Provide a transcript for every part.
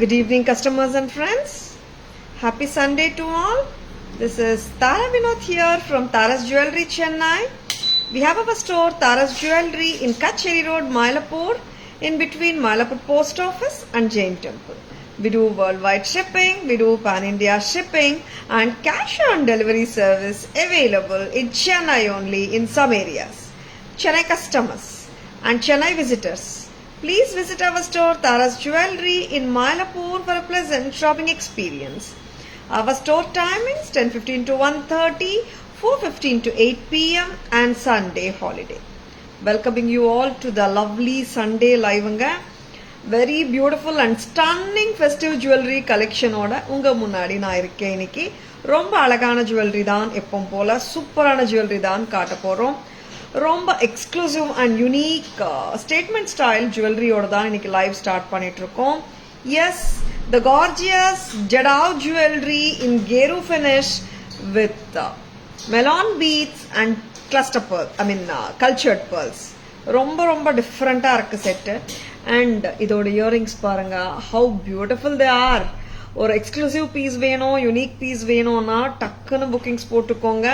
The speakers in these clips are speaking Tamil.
Good evening, customers and friends. Happy Sunday to all. This is Tara Vinod here from Tara's Jewelry, Chennai. We have our store Tara's Jewelry in Kacheri Road, Mylapore, in between Mylapore Post Office and Jain Temple. We do worldwide shipping, we do pan-India shipping and cash on delivery service available in Chennai only in some areas. Chennai customers and Chennai visitors, please visit our store Tara's Jewelry in Mylapore for a pleasant shopping experience. Our store timings 10:15 to 1:30, 4:15 to 8 p.m. and Sunday holiday. Welcoming you all to the lovely Sunday live. Very beautiful and stunning festive jewelry collection oda unga munnadi na irukken இன்னைக்கு ரொம்ப அழகான ஜுவல்லரி தான் எப்பவும் போல சூப்பரான ஜுவல்லரி தான் காட்ட போறோம் ரொம்ப exclusive and unique statement style ஜுவல்லரியோட தான் இன்னைக்கு லைவ் ஸ்டார்ட் பண்ணிட்டு இருக்கோம். Yes, the gorgeous jadau jewellery in கேரு finish with melon beads and cluster pearl cultured pearls. ரொம்ப ரொம்ப டிஃப்ரெண்டா இருக்கு செட்டு. அண்ட் இதோட இயரிங்ஸ் பாருங்க, ஹவு பியூட்டிஃபுல் தே ஆர். ஒரு எக்ஸ்க்ளூசிவ் பீஸ் வேணும், யூனிக் பீஸ் வேணும்னா டக்குன்னு புக்கிங்ஸ் போட்டுக்கோங்க.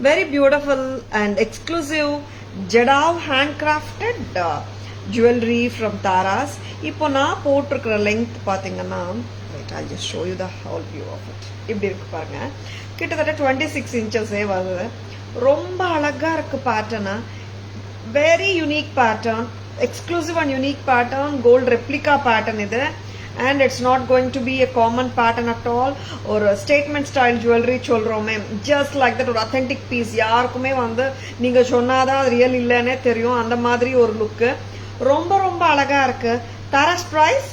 Very beautiful and exclusive Jadav handcrafted jewelry from Tara's. இப்போ நான் போட்டிருக்கிற லெங்த் பார்த்தீங்கன்னா, wait, I'll just show you the whole view of it. இப்படி இருக்கு பாருங்க, கிட்டத்தட்ட 26 inches வருது. ரொம்ப அழகா இருக்கு பேட்டர்னா. Very unique pattern, exclusive and unique pattern, gold replica pattern இது. And it's not going to be a common pattern at all. Or a statement style jewelry சொல்றோமே, just like that, ஒரு authentic piece. யாருக்குமே வந்து நீங்க சொன்னாதான் ரியல் இல்லைன்னே தெரியும், அந்த மாதிரி ஒரு லுக்கு. ரொம்ப ரொம்ப அழகா இருக்கு. Tara's price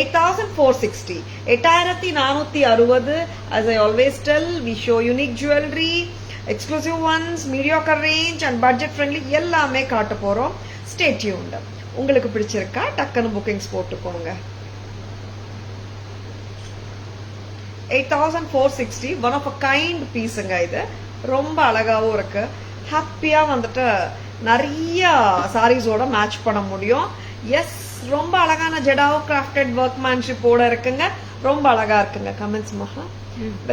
8,460. 8,460. As I always tell, we show unique jewelry, exclusive ones, mediocre range and budget friendly எல்லாமே காட்ட போறோம். Stay tuned. உங்களுக்கு பிடிச்சிருக்கா டக்குன்னு புக்கிங்ஸ் போட்டுக்கோங்க. 8,460 ஒன் ஆஃப் அ கைண்ட் பீஸுங்க இது. ரொம்ப அழகாவும் இருக்கு. ஹாப்பியா வந்துட்டு நிறைய சாரீஸோட மேட்ச் பண்ண முடியும். எஸ், ரொம்ப அழகான ஜெடாவ் கிராஃப்டட் ஒர்க்மேன்ஷிப்போட இருக்குங்க. ரொம்ப அழகா இருக்குங்க. கமெண்ட்ஸ் மஹா,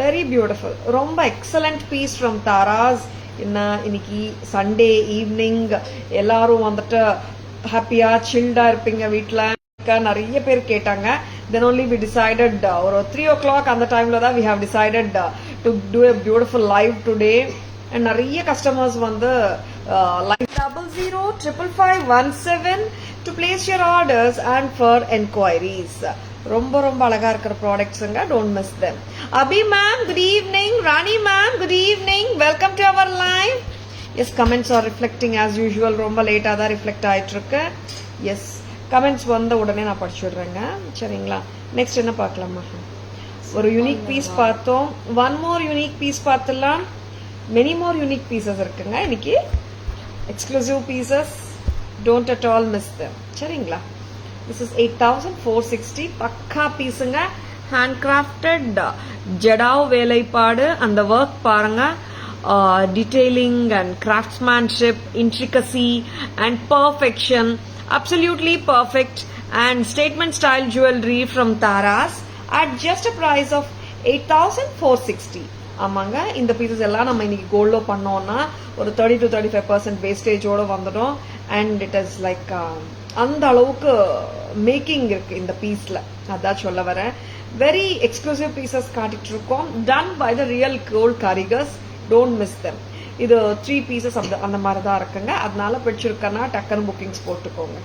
வெரி பியூட்டிஃபுல். ரொம்ப எக்ஸலண்ட் பீஸ் ஃப்ரம் தாராஸ். இன்னைக்கு சண்டே ஈவினிங் எல்லாரும் வந்துட்டு ஹாப்பியா சில்டா இருப்பீங்க வீட்டில். நிறைய பேர் கேட்டாங்க. தென் only we decided ஒரு 3 o'clock அந்த டைம்ல தான் we have decided to do a beautiful live today. and நிறைய கஸ்டமர்ஸ் வந்து live 005517 to place your orders and for enquiries. ரொம்ப ரொம்ப அழகா இருக்கிற ப்ராடக்ட்ஸுங்க. Don't miss them. Abhi ma'am good evening. Rani ma'am good evening. Welcome to our live. Yes, comments are reflecting as usual. ரொம்ப லேட்டாக தான் ரிஃப்ளெக்ட் ஆகிட்டு இருக்கு. எஸ், கமெண்ட்ஸ் வந்த உடனே நான் படிச்சுடுறேங்க. சரிங்களா? நெக்ஸ்ட் என்ன பார்க்கலாமா? ஒரு யூனிக் பீஸ் பார்த்தோம். ஒன் மோர் யூனிக் பீஸ் பார்த்துலாம். மெனி மோர் யூனிக் பீசஸ் இருக்குங்க இன்னைக்கு. Exclusive pieces, don't at all miss them. சரிங்களா? This is 8,460. பக்கா பீஸுங்க. ஹேண்ட் கிராஃப்டட் ஜடாவ் வேலைப்பாடு. அந்த ஒர்க் பாருங்க. Detailing and craftsmanship, intricacy and perfection, absolutely perfect and statement style jewelry from Tara's at just a price of 8,460. ஆமாங்க, இந்த பீசஸ் எல்லாம் நம்ம இன்னைக்கு கோல்டோ பண்ணோம்னா ஒரு 30 to 35% வேஸ்டேஜோட வந்துடும். அண்ட் இட் இஸ் லைக் அந்த அளவுக்கு மேக்கிங் இருக்கு இந்த பீஸ்ல, அதான் சொல்ல வரேன். வெரி எக்ஸ்க்ளூசிவ் பீசஸ் காட்டிட்டு இருக்கோம். Done by the real gold karigars. Don't miss them. இது 3 pieces அந்த மாதிரி தான் இருக்குங்க. அதனால பிடிச்சிருக்கனா டக்குன்னு புக்கிங்ஸ் போட்டுக்கோங்க.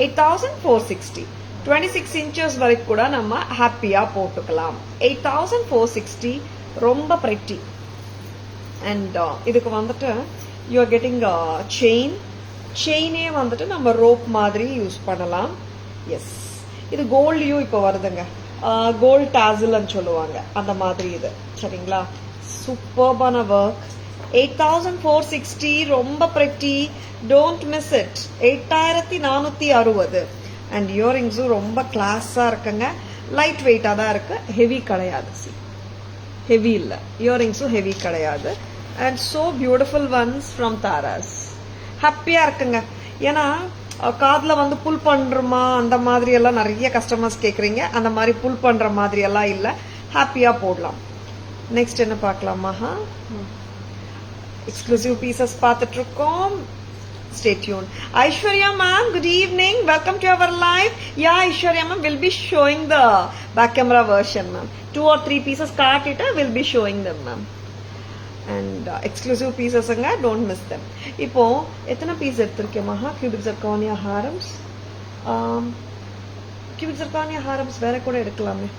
8,460. 26 inches வரைக்கும் கூட நம்ம ஹாப்பியா போட்டுக்கலாம். 8,460. ரொம்ப பிரெட்டி. அண்ட் இதுக்கு வந்துட்டு யூ ஆர் கெட்டிங் செயினே வந்துட்டு நம்ம ரோப் மாதிரி யூஸ் பண்ணலாம். எஸ், இது கோல்ட்லயும் இப்போ வருதுங்க. கோல்ட் டாசில்னு சொல்லுவாங்க, அந்த மாதிரி இது. சரிங்களா? சூப்பர்பான ஒர்க். 8,460. ரொம்ப pretty. Don't miss it. 8,460. And இயரிங்ஸும் ரொம்ப கிளாஸா இருக்குங்க. லைட் வெயிட்டா தான் இருக்கு, ஹெவி கிடையாது. ஹெவி இல்ல, இயரிங்ஸும் ஹெவி கிடையாது. And so beautiful once from Tara's. ஹாப்பியா இருக்குங்க. ஏன்னா காதுல வந்து புல் பண்றோமா அந்த மாதிரி எல்லாம் நிறைய கஸ்டமர்ஸ் கேக்குறீங்க. அந்த மாதிரி புல் பண்ற மாதிரி எல்லாம் இல்ல, ஹாப்பியா போடலாம். நெக்ஸ்ட் என்ன பார்க்கலாமா? எக்ஸ்க்ளூசிவ் பீசஸ் பார்த்துட்டு இருக்கோம். Stay tuned. Aishwarya ma'am, good evening. Welcome to our live. Yeah, Aishwarya ma'am, we'll be showing the back camera version, ma'am. 2 or 3 pieces kaatita, we'll be showing them, ma'am. And exclusive pieces anga, don't miss them. Ipo எத்தனை பீஸ் எடுத்துர்க்கேன் மகா? cubic zirconia harams. cubic zirconia harams வேற கூட எடுக்கலாமே.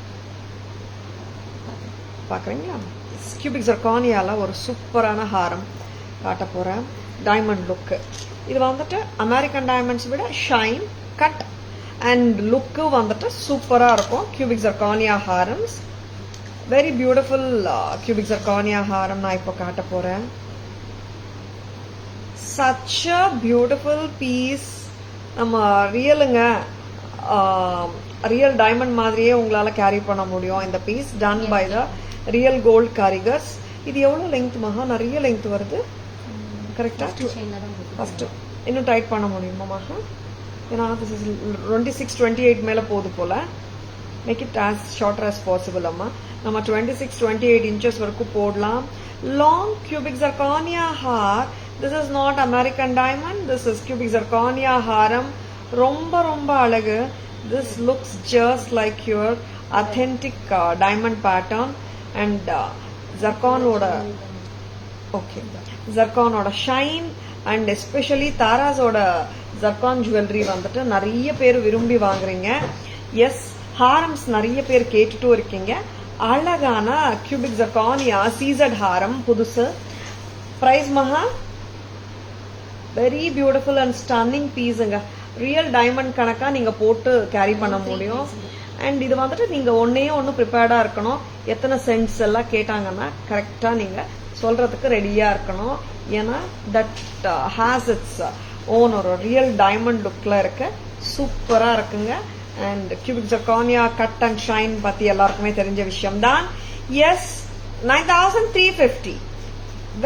பாக்குறீங்களா? cubic zirconiaல ஒரு சூப்பரான ஹாரம் காட்ட போறேன். Diamond look. இது வந்துட்டு அமெரிக்கன் டைமண்ட்ஸ் விட ஷைன், கட் அண்ட் லுக்கு வந்துட்டு சூப்பரா இருக்கும். cubic zirconia harams, very beautiful cubic zirconia ஹாரம் நான் இப்போ காட்ட போறேன். such a beautiful piece. நம்ம ரியலுங்க, ரியல் டைமண்ட் மாதிரியே உங்களால கேரி பண்ண முடியும். இந்த piece done by the real gold karigars. இது எவ்வளவு லெங்த் மகா? நிறைய லெங்த் வருது. கரெக்டா? ஃபர்ஸ்ட் இன்னும் டைட் பண்ண முடியுமா மகா? ஏன்னா திஸ் இஸ் 26-28 மேல போகுது போல. Make it as shorter as possible அம்மா. நம்ம 26-28 inches வரைக்கும் போடலாம். Long cubic zirconia hair. This is not American diamond. This is cubic zirconia ஹாரம். ரொம்ப ரொம்ப அழகு. This looks just like your authentic diamond pattern and zircon ஓட ஓகே zircon ஓட ஷைன் அண்ட் எஸ்பெஷலி தாராஸோட zircon ஜுவல்லரி வந்துட்டு நிறைய பேர் விரும்பி வாங்குறீங்க. எஸ், ஹாரம்ஸ் நிறைய பேர் கேட்டுட்டும் இருக்கீங்க. அழகான cubic zirconia சீசட் ஹாரம் புதுசு. பிரைஸ் மகா? வெரி பியூட்டிஃபுல் அண்ட் ஸ்டன்னிங் பீஸுங்க. ரியல் டைமண்ட் கணக்கா நீங்க போட்டு கேரி பண்ண முடியும். அண்ட் இது வந்துட்டு நீங்க ஒன்னே ஒன்னு ப்ரிப்பேர்டா இருக்கணும். எத்தனை சென்ட்ஸ் எல்லாம் கேட்டாங்கன்னா கரெக்டா நீங்க சொல்றதுக்கு ரெடியா இருக்கணும். ஏன்னா தட் ஹேஸ் இட்ஸ் ஓன் ஒரு ரியல் டைமண்ட் லுக்ல இருக்கு. சூப்பரா இருக்குங்க. And cubic zirconia cut and shine பத்தி எல்லாருக்குமே தெரிஞ்ச விஷயம் தான். Yes, 9350.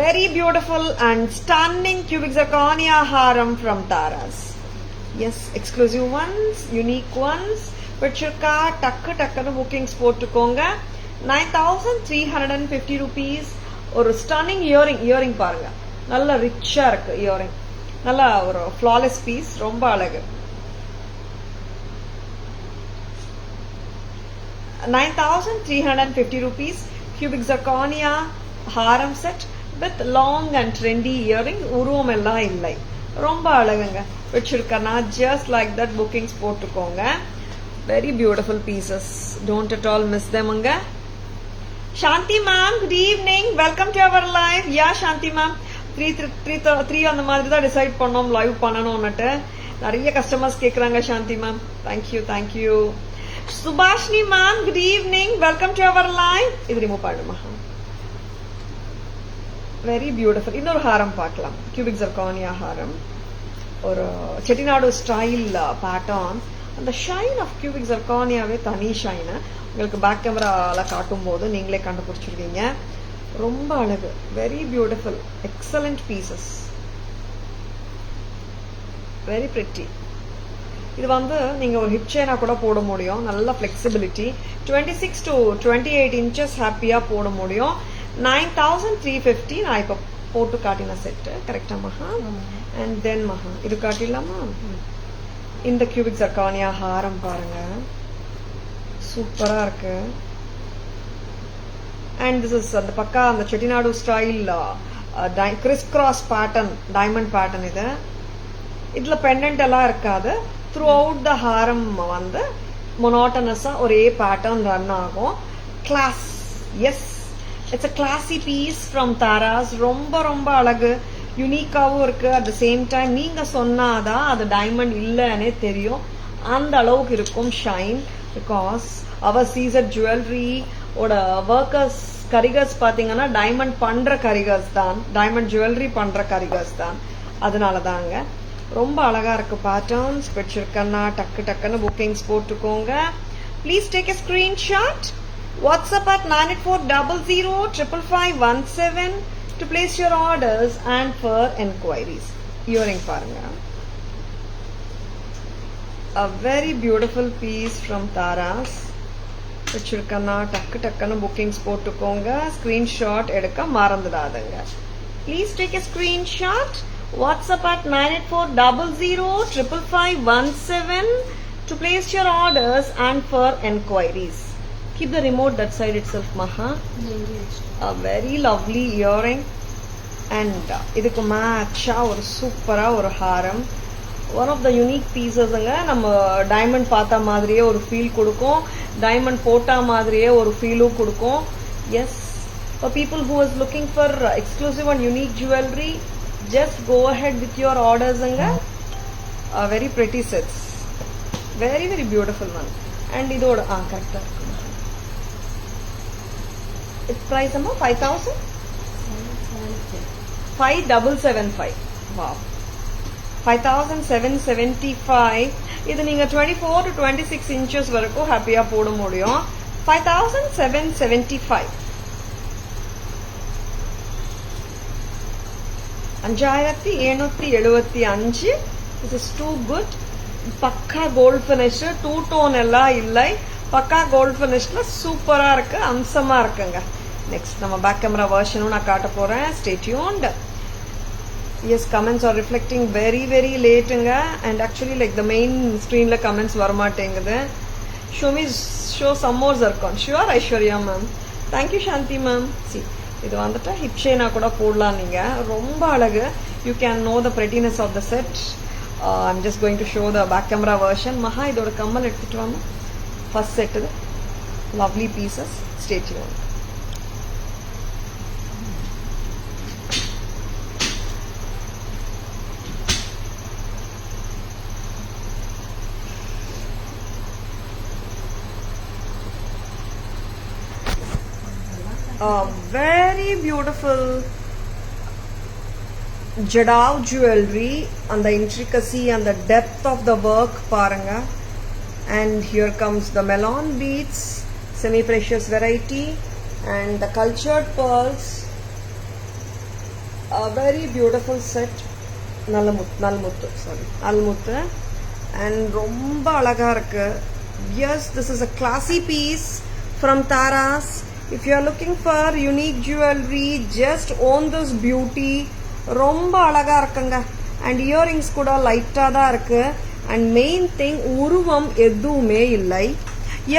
Very beautiful and stunning cubic zirconia ஹாரம் from Taras. Yes, exclusive ones, unique ones. பிடிச்சிருக்கா? டக்கு டக்குன்னு புக்கிங்ஸ் போட்டுக்கோங்க. 9350 rupees. ஒரு ஸ்டன்னிங் இயரிங் பாருங்க. நல்ல ரிச்சா இருக்கு இயரிங். நல்ல ஒரு ஃபிளாலெஸ் பீஸ். ரொம்ப அழகு. 9350 rupees. cubic zirconia ஹாரம் set with long and trendy earring. உருவம் எல்லாம் இல்லை. ரொம்ப அழகுங்க. பிடிச்சிருக்கா? ஜஸ்ட் லைக் தட் புக்கிங்ஸ் போட்டுக்கோங்க. Very beautiful pieces. Don't at all miss them anga. Shanti ma'am, good evening. Welcome to our live. Yeah, Shanti ma'am. 3 அந்த மாதிரி தான் டிசைட் பண்ணோம் லைவ் பண்ணணும்னுட்டு. நிறைய கஸ்டமர்ஸ் கேக்குறாங்க சாந்தி ma'am. Thank you. Subhashni ma'am, good evening. Welcome to our live. இது ரிமூவ் பண்ணுமா? Very beautiful. இன்னொரு ஹாரம் பார்க்கலாம். cubic zirconia ஹாரம். ஒரு செட்டிநாடு ஸ்டைல் பேட்டர்ன். அந்த ஷைன் ஆஃப் cubic zirconiaவே தனி ஷைன். உங்களுக்கு பேக் கேமரால காட்டும் போது நீங்களே கண்டுபிடிச்சிருக்கீங்க. ரொம்ப அழகு. Very beautiful. Excellent pieces. Very pretty. இது வந்து நீங்க ஒரு ஹிப் செயினா கூட போட முடியும். நல்ல ஃபிளெக்சிபிலிட்டி. 26-28 inches ஹாப்பியா போட முடியும். 9350 நான் இப்ப போட்டு காட்டின செட். கரெக்டா மகா? அண்ட் தென் மகா இது காட்டிடலாமா? இந்த cubic zirconia ஹாரம் பாருங்க. சூப்பரா இருக்கு. அண்ட் திஸ் இஸ் அந்த பக்கா அந்த Chettinad style criss cross pattern, diamond pattern. இது இதுல பெண்டன்ட் எல்லாம் இருக்காது. த்ரூ அவுட் த ஹாரம் வந்து மொனாட்டனஸா ஒரே பேட்டர்ன் ரன் ஆகும். Class. Yes, it's a classy piece from Taras. ரொம்ப ரொம்ப அழகு. யூனிக்காவும் இருக்கு. அட் த சேம் டைம் நீங்க சொன்னாதான் அது டைமண்ட் இல்லைன்னே தெரியும். அந்த அளவுக்கு இருக்கும் ஷைன். பிகாஸ் அவர் சீசர் ஜுவல்லரி ஓட ஒர்க்கர்ஸ் கரிகர்ஸ் பாத்தீங்கன்னா டைமண்ட் பண்ற கரிகர்ஸ் தான், டைமண்ட் ஜுவல்லரி பண்ற கரிகர்ஸ் தான். அதனால தாங்க ரொம்ப அழகா இருக்கு பேட்டர்ன்ஸ். பிடிச்சிருக்கன்னா டக்கு டக்குன்னு புக்கிங்ஸ் போட்டுக்கோங்க. Please take a screenshot. WhatsApp at 9400555517 to place your orders and for enquiries. Earring பாருங்க. a very beautiful piece from Taras. வச்சிருக்கனா டக்கு டக்குன்னு புக்கிங்ஸ் போட்டுக்கோங்க. ஸ்கிரீன்ஷாட் எடுக்க மறந்துடாதீங்க. Please take a screenshot. WhatsApp at 9840055517 to place your orders and for enquiries. Keep the remote that side itself, Maha. A very lovely earring. And இதுக்கு மேட்சா ஒரு சூப்பரா ஒரு ஹாரம். ஒன் ஆஃப் த யூனிக் பீசஸ்ங்க. நம்ம டைமண்ட் பார்த்த மாதிரியே ஒரு ஃபீல் கொடுக்கும், டைமண்ட் போட்டா மாதிரியே ஒரு ஃபீலும் கொடுக்கும். Yes, for people who is looking for exclusive and unique jewelry, just go ahead with your orders anga. Very pretty sets, very very beautiful one. And idoda correct ah its price amma 5000 5775. Wow, 5775. இது நீங்க 24 to 26 inches வரைக்கும் ஹாப்பியா போட முடியும். 5775. 5775. This is too good. பக்கா கோல்ட் ஃபினிஷ், டூ டோன் எல்லாம் இல்லை, பக்கா கோல்ட் ஃபினிஷ்ல சூப்பரா இருக்கு, அம்சமா இருக்குங்க. நெக்ஸ்ட் நம்ம பேக் கேமரா வெர்ஷனும் நான் காட்ட போறேன். Stay tuned. Yes, comments are reflecting very very lateங்க. And actually like the main screenல comments வர மாட்டேங்குது. Show some more zircon. Sure, Aishwarya ma'am. Thank you Shanti ma'am. See, இது வந்துட்டு ஹிப் செயினா கூட போடலாம் நீங்க, ரொம்ப அழகு. You can know the prettiness of the set. I'm just going to show the back camera version. Maha, இதோட கம்மல் எடுத்துட்டு வாங்க. First set இது. Lovely pieces. Stay tuned. Very beautiful Jadao jewelry and the intricacy and the depth of the work paranga. And here comes the melon beads, semi precious variety, and the cultured pearls. A very beautiful set. Nalmuttu, sorry, almuttu. And romba alaga irukku. Yes, this is a classy piece from Taras. If you are looking for unique jewelry, just own this beauty. ரொம்ப அழகா இருக்குங்க. அண்ட் இயரிங்ஸ் கூட லைட்டா தான் இருக்கு. அண்ட் மெயின் திங், உருவம் எதுவுமே இல்லை.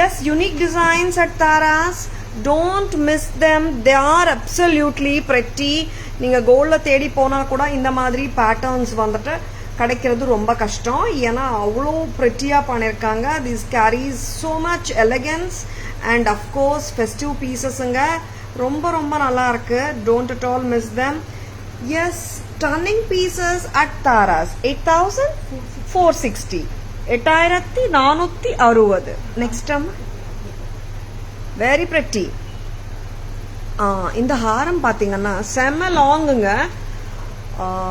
Yes, unique designs at Taras. Don't miss them. They are absolutely pretty. நீங்க கோல்ட்ல தேடி போனா கூட இந்த மாதிரி பேட்டர்ன்ஸ் வந்துட்டு கிடைக்கிறது ரொம்ப கஷ்டம். ஏன்னா அவ்வளோ பிரெட்டியா பண்ணிருக்காங்க. This carries so much elegance and of course festive பீசஸ்ங்க. ரொம்ப ரொம்ப நல்லா இருக்கு. Don't at all miss them. Yes, stunning pieces at Taras. 8460. 8460. Next time. Very pretty. இந்த ஹாரம் பாத்தீங்கன்னா செம்ம லாங்குங்க.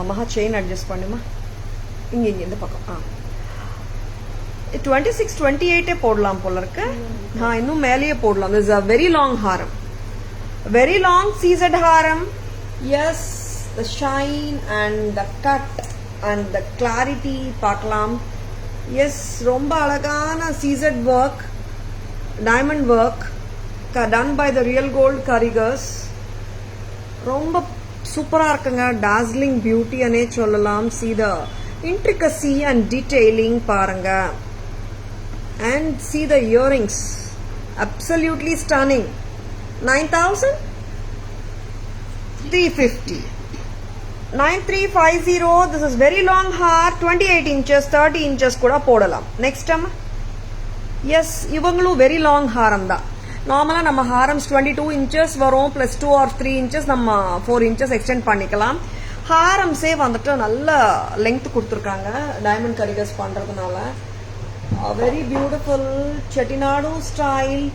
மகா செயின் அட்ஜஸ்ட் பண்ணுமா, இங்க இந்த பக்கம் 26-28 போடலாம் போல இருக்கு. இன்னும் மேலேயே போடலாம். This is a very long haram, very long seasoned haram. Yes, the shine and the cut and the clarity பார்க்கலாம். Yes, ரொம்ப அழகான seasoned work, diamond work done by the real gold carigers. ரொம்ப சூப்பரா இருக்குங்க. dazzling beauty அனே சொல்லலாம். See the intricacy and detailing பாருங்க. And see the earrings, absolutely stunning. 9350. 9350. This is very long hair, 28 inches, 30 inches கூட போடலாம். நெக்ஸ்ட் அம்மா. எஸ், இவங்களும் வெரி லாங் ஹாரம் தான். நார்மலா நம்ம ஹாரம்ஸ் 22 inches வரும், பிளஸ் 2 or 3 inches நம்ம 4 inches எக்ஸ்டெண்ட் பண்ணிக்கலாம். ஹாரம்ஸே வந்துட்டு நல்ல லெங்த் கொடுத்துருக்காங்க டைமண்ட் கரிகர்ஸ் பண்றதுனால. Very beautiful Chettinad style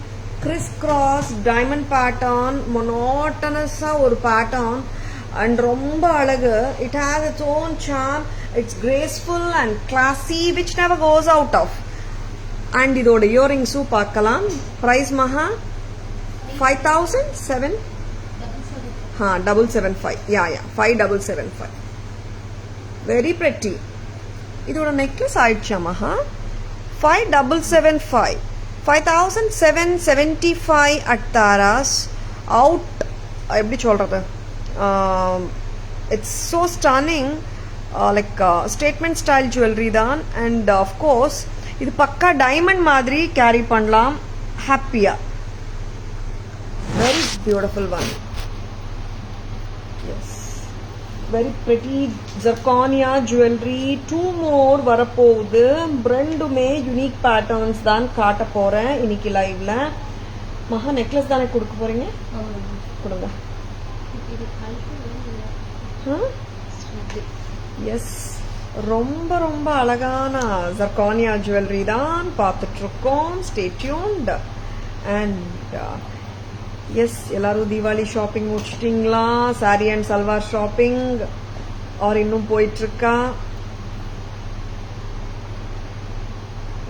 criss cross diamond pattern, மொனோட்டனஸா ஒரு பேட்டர்ன். And ரொம்ப அழகு. It has its own charm. It's graceful and classy, which never goes out of. And இதோட earrings பார்க்கலாம். Price மகா 5007. 775. Yeah, 5775. Very pretty. இதோட necklace ஆயிடுச்சா மகா? 5775. 5775 at Taras. Out. எப்படி சொல்றது? It's so stunning. Like statement style jewelry தான். And of course, இது பக்கா diamond மாதிரி carry பண்ணலாம். Happier. Very beautiful one. Yes. Very pretty zirconia jewelry. 2 more வரப்போகுது. ரெண்டுமே யூனிக் பேட்டர்ன்ஸ் தான் காட்ட போறேன் இன்னைக்கு லைவ்ல. மகா நெக்லஸ் தானே கொடுக்க போறீங்க? கொடுங்க. எஸ், ரொம்ப ரொம்ப அழகான zirconia jewelry தான் பார்த்துட்டு இருக்கோம். Stay tuned. And எஸ், எல்லாரும் தீபாவளி ஷாப்பிங் முடிச்சிட்டிங்களா? Sari and salwar shopping or இன்னும் போயிட்டு இருக்கா?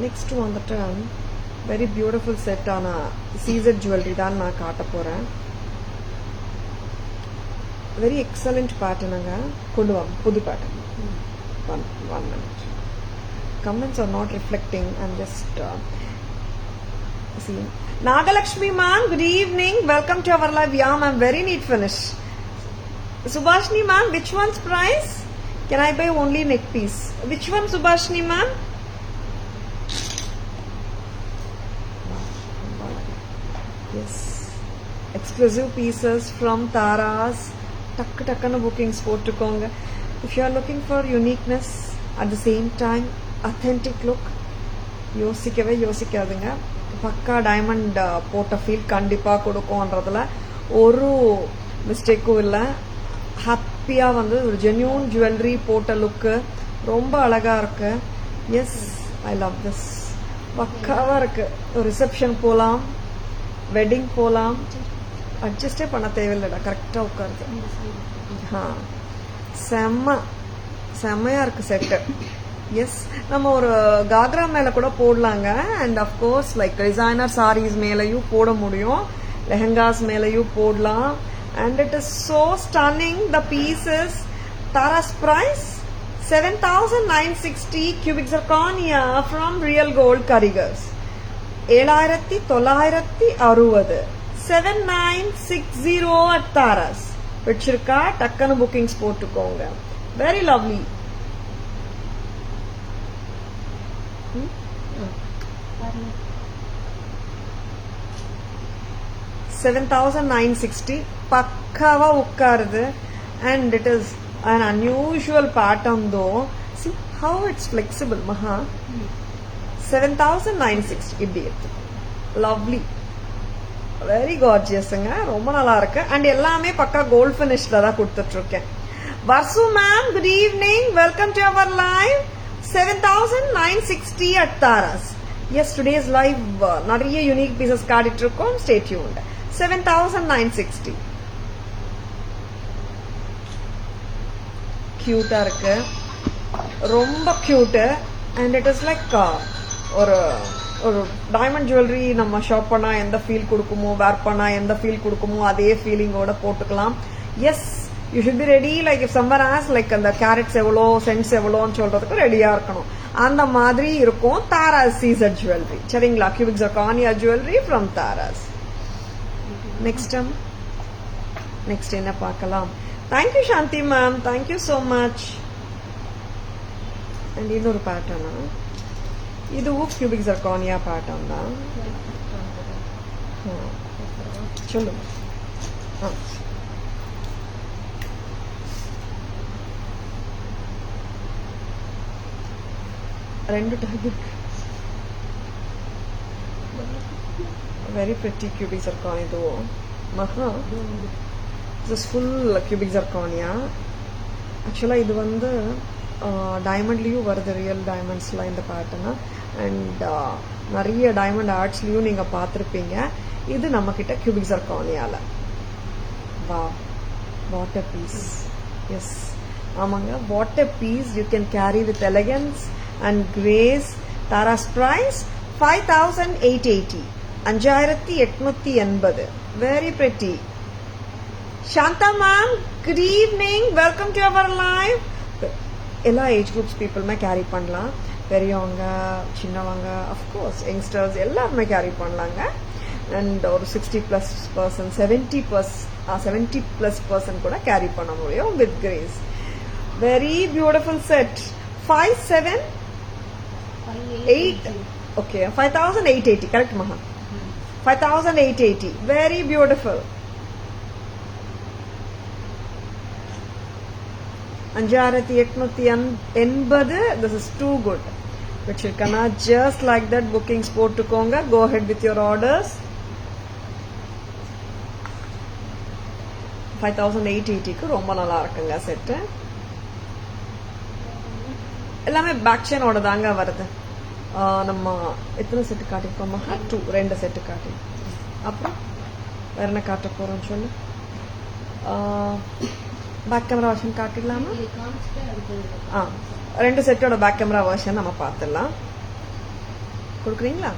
நெக்ஸ்ட் வந்துட்டு வெரி பியூட்டிஃபுல் செட்டான சீசர் ஜுவல்லரி தான் நான் காட்ட போறேன். வெரி எக்ஸலண்ட் பேட்டர்னுங்க. கொண்டு வாங்க புது பேட்டர்ன். One minute. Comments are not reflecting. I'm just seeing. Nagalakshmi ma'am, good evening. Welcome to our live. Yeah, ma'am, very neat finish. Subhashni ma'am, which one's price? Can I buy only neck piece? Which one, Subhashni ma'am? Yes. Exclusive pieces from Taras. Takkana bookings போட்டுக்கோங்க. If you are looking for uniqueness at the same time, authentic look, யோசிக்காதுங்க. பக்கா டைமண்ட் போட்ட ஃபீல் கண்டிப்பாக கொடுக்கும்ன்றதுல ஒரு மிஸ்டேக்கும் இல்லை. ஹாப்பியாக வந்து ஒரு ஜென்யூன் ஜுவல்லரி போட்ட லுக்கு ரொம்ப அழகாக இருக்கு. Yes, I love this. பக்காவாக இருக்கு. ஒரு ரிசப்ஷன் போகலாம், வெட்டிங் போகலாம், அட்ஜஸ்டே பண்ண தேவையில்லைடா, கரெக்டாக உட்காருது. செம்மையாக இருக்கு செட்டு. எஸ், நம்ம ஒரு காக்ரா மேல கூட போடலாங்க. And of course like designer saris மேலையும் போட முடியும், லெஹங்காஸ் மேலையும் போடலாம். And it is so stunning. The pieces. Taras price 7,960 cubic zirconia from Real Gold Karigars. 7,960 7960 at Taras. பிடிச்சிருக்கா? டக்குன்னு புக்கிங்ஸ் போட்டுக்கோங்க. Very lovely. $7,960 பக்காவா உட்காருது. And it is an unusual pattern though. See how it's flexible. Maha 7,960 இப்படி இருக்கு. Lovely. Very gorgeousங்க. ரொம்ப நல்லா இருக்கு. And எல்லாமே பக்கா கோல்ட் ஃபினிஷ்ல தான் கொடுத்துட்டு இருக்கேன். Varsu ma'am, good evening. Welcome to our live. 7,960 at Taras. Yes, today's live நிறைய யூனிக் பீசஸ் காட்டிட்டு இருக்கோம். Stay tuned. 7,960. கியூட்டா இருக்கு, ரொம்ப cute. And it is like ஒரு ஒரு டைமண்ட் ஜுவல்லரி நம்ம ஷாப் பண்ணா எந்த ஃபீல் கொடுக்குமோ, வேர் பண்ணா எந்த ஃபீல் கொடுக்குமோ அதே ஃபீலிங்கோட போட்டுக்கலாம். Yes, you should be ready. Like if summer as like அந்த கேரட்ஸ் எவ்வளோ, சென்ட்ஸ் எவ்வளோன்னு சொல்றதுக்கு ரெடியா இருக்கணும். அந்த மாதிரி இருக்கும் தாராஸ் சீசர் ஜுவல்லரி. சரிங்களா? Cubic zirconia jewellery from Taras. Next என்ன பார்க்கலாம்? Thank you Shanti ma'am, thank you so much. And இன்னொரு பேட்டர்னா, இதுவும் கியூபிக் zirconia பேட்டர்ன் தான். சொல்லுங்க. ரெண்டு topic. Very pretty cubic zirconia இதுவும். Maha this full cubic zirconia. ஆக்சுவலாக இது வந்து டைமண்ட்லேயும் வருது, ரியல் டைமண்ட்ஸில் இந்த பேட்டர்னு. அண்ட் நிறைய டைமண்ட் ஆர்ட்ஸ்லேயும் நீங்கள் பார்த்துருப்பீங்க. இது நம்மக்கிட்ட கியூபிக் zirconiaல. வா, வாட் அ பீஸ். எஸ், ஆமாங்க, what a piece. You can carry with elegance and grace. தாராஸ் price 5,880. 5,880. Very pretty. Shanta ma'am, good evening. Welcome to our live. எல்லா ஏஜ் குரூப்ஸ் பீப்புளுமே கேரி பண்ணலாம். பெரியவங்க சின்னவங்க அஃப்கோர்ஸ் யங்ஸ்டர்ஸ் எல்லாருமே கேரி பண்ணலாங்க. அண்ட் ஒரு 60+% 70+% கூட கேரி பண்ண முடியும் with grace. Very beautiful set. 5,7,8 okay 5,880 correct மகா. 5,880 very beautiful. 5,880. This is too good. வச்சிருக்கனா just like that bookings போட்டுக்கோங்க. Go ahead with your orders. 5,880க்கு ரொம்ப நல்லா இருக்குங்க செட்டு. எல்லாமே பேக் செயினோட தாங்க வருது. நம்ம எத்தனை செட்டு காட்டிருக்கோமா? 2 செட்டு காட்டி. அப்புறம் வேற என்ன காட்ட போறோம் சொல்லு. Back camera version காட்டிடலாமா? 2 செட்டோட பேக் கேமரா வெர்ஷன் நம்ம பார்த்துடலாம். கொடுக்குறீங்களா?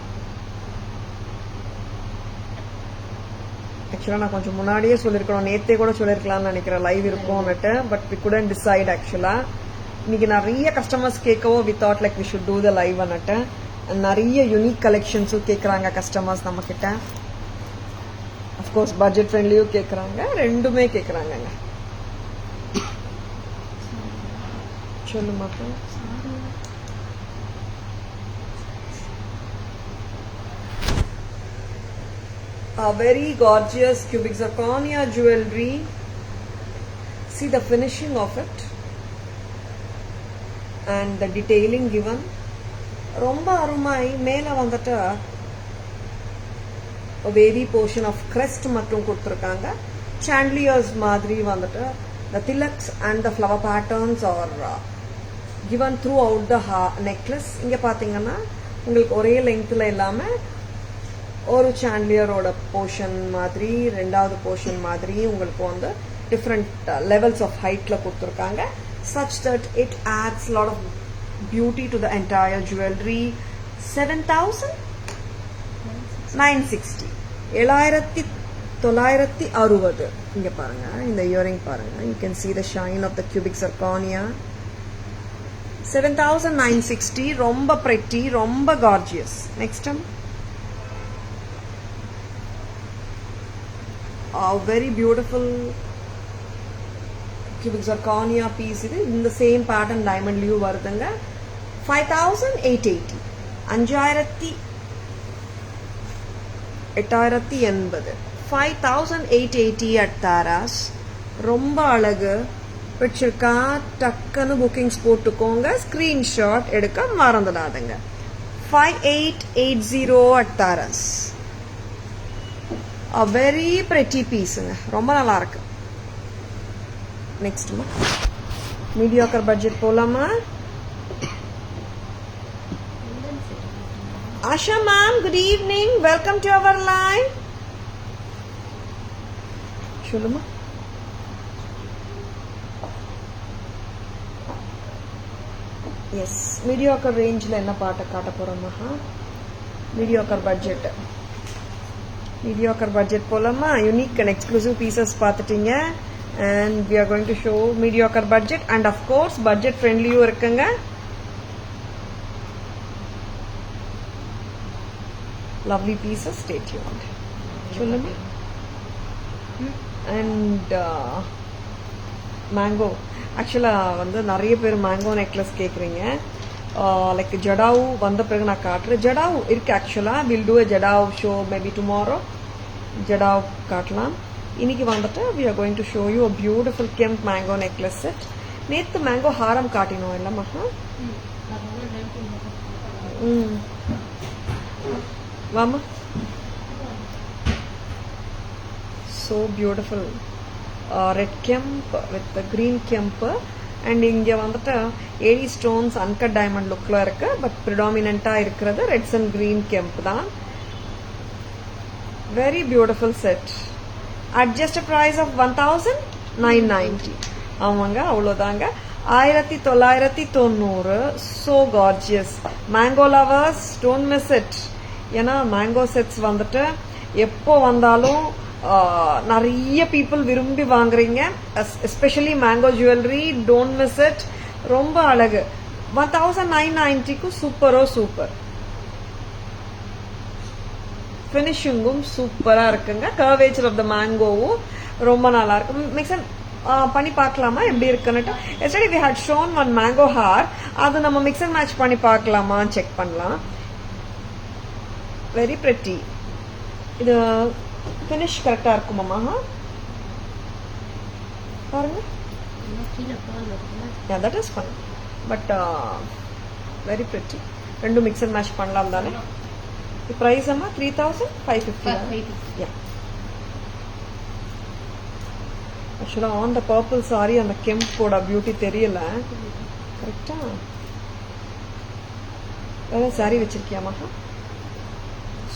ஆக்சுவலா நான் கொஞ்சம் முன்னாடியே சொல்லிருக்கணும், நேத்தே கூட சொல்லிருக்கலாம்னு நினைக்கிறேன் லைவ் இருக்கும்னுட்டு. But we couldn't decide. ஆக்சுவலா இன்னைக்கு நிறைய கஸ்டமர்ஸ் கேட்கவோ we thought like we should do the live அன்னுட்டு. நிறைய யூனிக் கலெக்ஷன்ஸும் கேட்கறாங்க கஸ்டமர்ஸ் நம்ம கிட்ட. அஃப்கோர்ஸ் பட்ஜெட் ஃப்ரெண்ட்லியும் கேட்கறாங்க, ரெண்டுமே கேட்கறாங்க. சொல்லு மாட்டோம். A very gorgeous cubic zirconia jewelry. See the finishing of it and the detailing given. ரொம்ப அருமை. மேல வந்துட்டு wavy portion of crest மட்டும் கொடுத்திருக்காங்க. chandeliers மாதிரி வந்துட்டு the tilaks and the flower patterns are given throughout the necklace. இங்க பாத்தீங்கன்னா உங்களுக்கு ஒரே லெங்க்த்ல இல்லாம ஒரு சாண்டிலியரோட போர்ஷன் மாதிரி, ரெண்டாவது போர்ஷன் மாதிரி உங்களுக்கு வந்து டிஃப்ரெண்ட் லெவல்ஸ் ஆஃப் ஹைட்ல கொடுத்துருக்காங்க. such that it adds a lot of beauty to the entire jewelry. 7,960 7,960. இங்க பாருங்க இந்த இயரிங் பாருங்க. you can see the shine of the cubic zirconia. 7,960. ரொம்ப pretty, ரொம்ப gorgeous. next one. Very beautiful cubic zirconia piece. இது இந்த சேம் பேட்டர்ன் டைமண்ட்லயும் வருதுங்க. 5,880. 5,880. 5,880 at Taras. ரொம்ப அழகு. பிடிச்சிருக்கா? டக்குன்னு புக்கிங்ஸ் போட்டுக்கோங்க. ஸ்கிரீன்ஷாட் எடுக்க மறந்துடாதுங்க. 5,880 at Taras. A very pretty piece. ரொம்ப நல்லா இருக்கு. நெக்ஸ்ட் மீடியோக்கர் பட்ஜெட் போலாமா? Asha ma'am, good evening, welcome to our live. சொல்லுமா. எஸ், மீடியோக்கர் ரேஞ்சில் என்ன பாட்டை காட்ட போறோமா? Mediocre budget. மீடியோக்கர் பட்ஜெட் போலாமா? யூனிக் அண்ட் எக்ஸ்க்ளூசிவ் பீசஸ் பார்த்துட்டீங்க. and we are going to show mediocre budget and of course budget friendly இருக்குங்க. lovely pieces, stay tuned. சொல்லுங்க. and mango ஆக்சுவலா வந்து நிறைய பேர் மேங்கோ நெக்லஸ் கேக்குறீங்க. லைக் ஜடாவு வந்த பிறகு நான் காட்டுறேன். ஜடாவு இருக்கு ஆக்சுவலா. Will do a jadau show maybe tomorrow. Jadau காட்டலாம். இன்னைக்கு வந்துட்டு we are going to show you a beautiful kemp mango necklace set. நேத்து மேங்கோ ஹாரம் காட்டினோம் இல்லம்மா? வாமா. so beautiful. red kemp with the green kemp. and இங்க வந்துட்டு ஏடி ஸ்டோன்ஸ் அன்கட் டைமண்ட் லுக்ல இருக்கு. பட் ப்ரிடாமினண்டா இருக்கிறது ரெட்ஸ் அண்ட் கிரீன் கெம்ப் தான். very beautiful set. at just a price of 1,990. ஆமாங்க, அவ்வளோதாங்க. 1,990. so gorgeous. mango lovers, don't miss it. ஏன்னா மேங்கோ செட்ஸ் வந்துட்டு எப்போ வந்தாலும் நிறைய பீப்புள் விரும்பி வாங்குறீங்க. Especially mango jewellery, don't miss it. ரொம்ப அழகு. 1990க்கு சூப்பர். ஃபினிஷிங்கும் சூப்பரா இருக்குங்க. கர்வேச்சர் ஆஃப் த மேங்கோவும் ரொம்ப நல்லா இருக்கு. மிக்ஸ் பண்ணி பார்க்கலாமா எப்படி இருக்குன்னுட்டு. Yesterday we had shown one mango haar. அது நம்ம மிக்ஸ் அண்ட் மேட்ச் பண்ணி பார்க்கலாமா செக் பண்ணலாம். Very pretty. இது ஃபினிஷ் கரெக்டா இருக்குமாமா? பாருங்க. Yeah, that is fine. But very pretty. ரெண்டு மிக்ஸ் அண்ட் மேட்ச் பண்ணலாம் தானே. The price amma 3550. Yeah. Actually on the purple saree and the kempoda beauty தெரியல. கரெக்ட்டா? வேற saree வச்சிருக்கியாமா?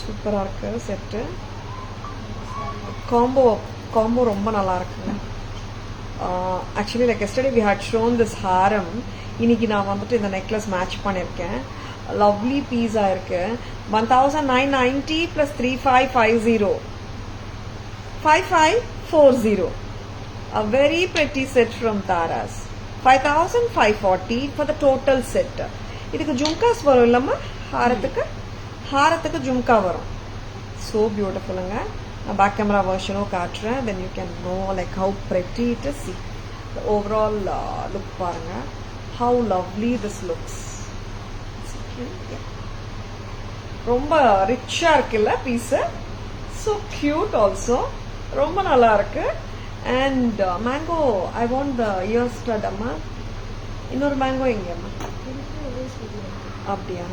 சூப்பரா இருக்கு செட். காம்போ ரொம்ப நல்லா இருக்குங்க. Actually like yesterday we had shown this haram. இன்னைக்கு நான் வந்துட்டு இந்த நெக்லஸ் மேட்ச் பண்ணிருக்கேன். லவ்லி பீஸா இருக்கு. 1990 plus 3550. 5540. A very pretty set from Taras. 5540 for the total set. இதுக்கு ஜும்காஸ் வரும் இல்லம்மா? ஹாரத்துக்கு ஜும்கா வரும். So beautifulங்க. நான் பேக் கேமரா வெர்ஷனும் காட்டுறேன். Then you can know like how pretty it is. See the overall look பாருங்க. How lovely this looks. Yeah. ரொம்ப ரிச்சா இருக்குல்ல பீஸ். So cute also. ரொம்ப நல்லா இருக்கு. And mango, I want the ear stud amma. இன்னொரு மேங்கோ எங்க அம்மா? அப்படியா?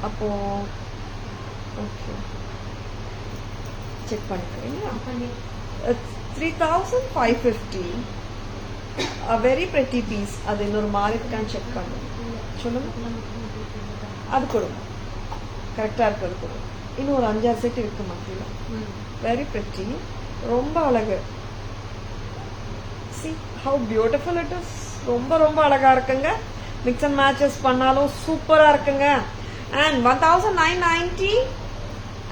அப்போ ஓகே செக் பண்ணிக்கிறீங்களா? 3550. A very pretty piece. அது இன்னொரு மாதிரி இருக்கான்னு செக் பண்ணு. சொல்லுங்க. அது கொடுங்க. கரெக்டா இருக்கு. அது கொடுங்க. இன்னும் ஒரு 5-6 செட் இருக்கு மத்தியில. Very pretty. ரொம்ப அழகு. See how beautiful it is. ரொம்ப அழகா இருக்குங்க. மிக்ஸ் அண்ட் மேட்சஸ் பண்ணாலும் சூப்பரா இருக்குங்க. And 1990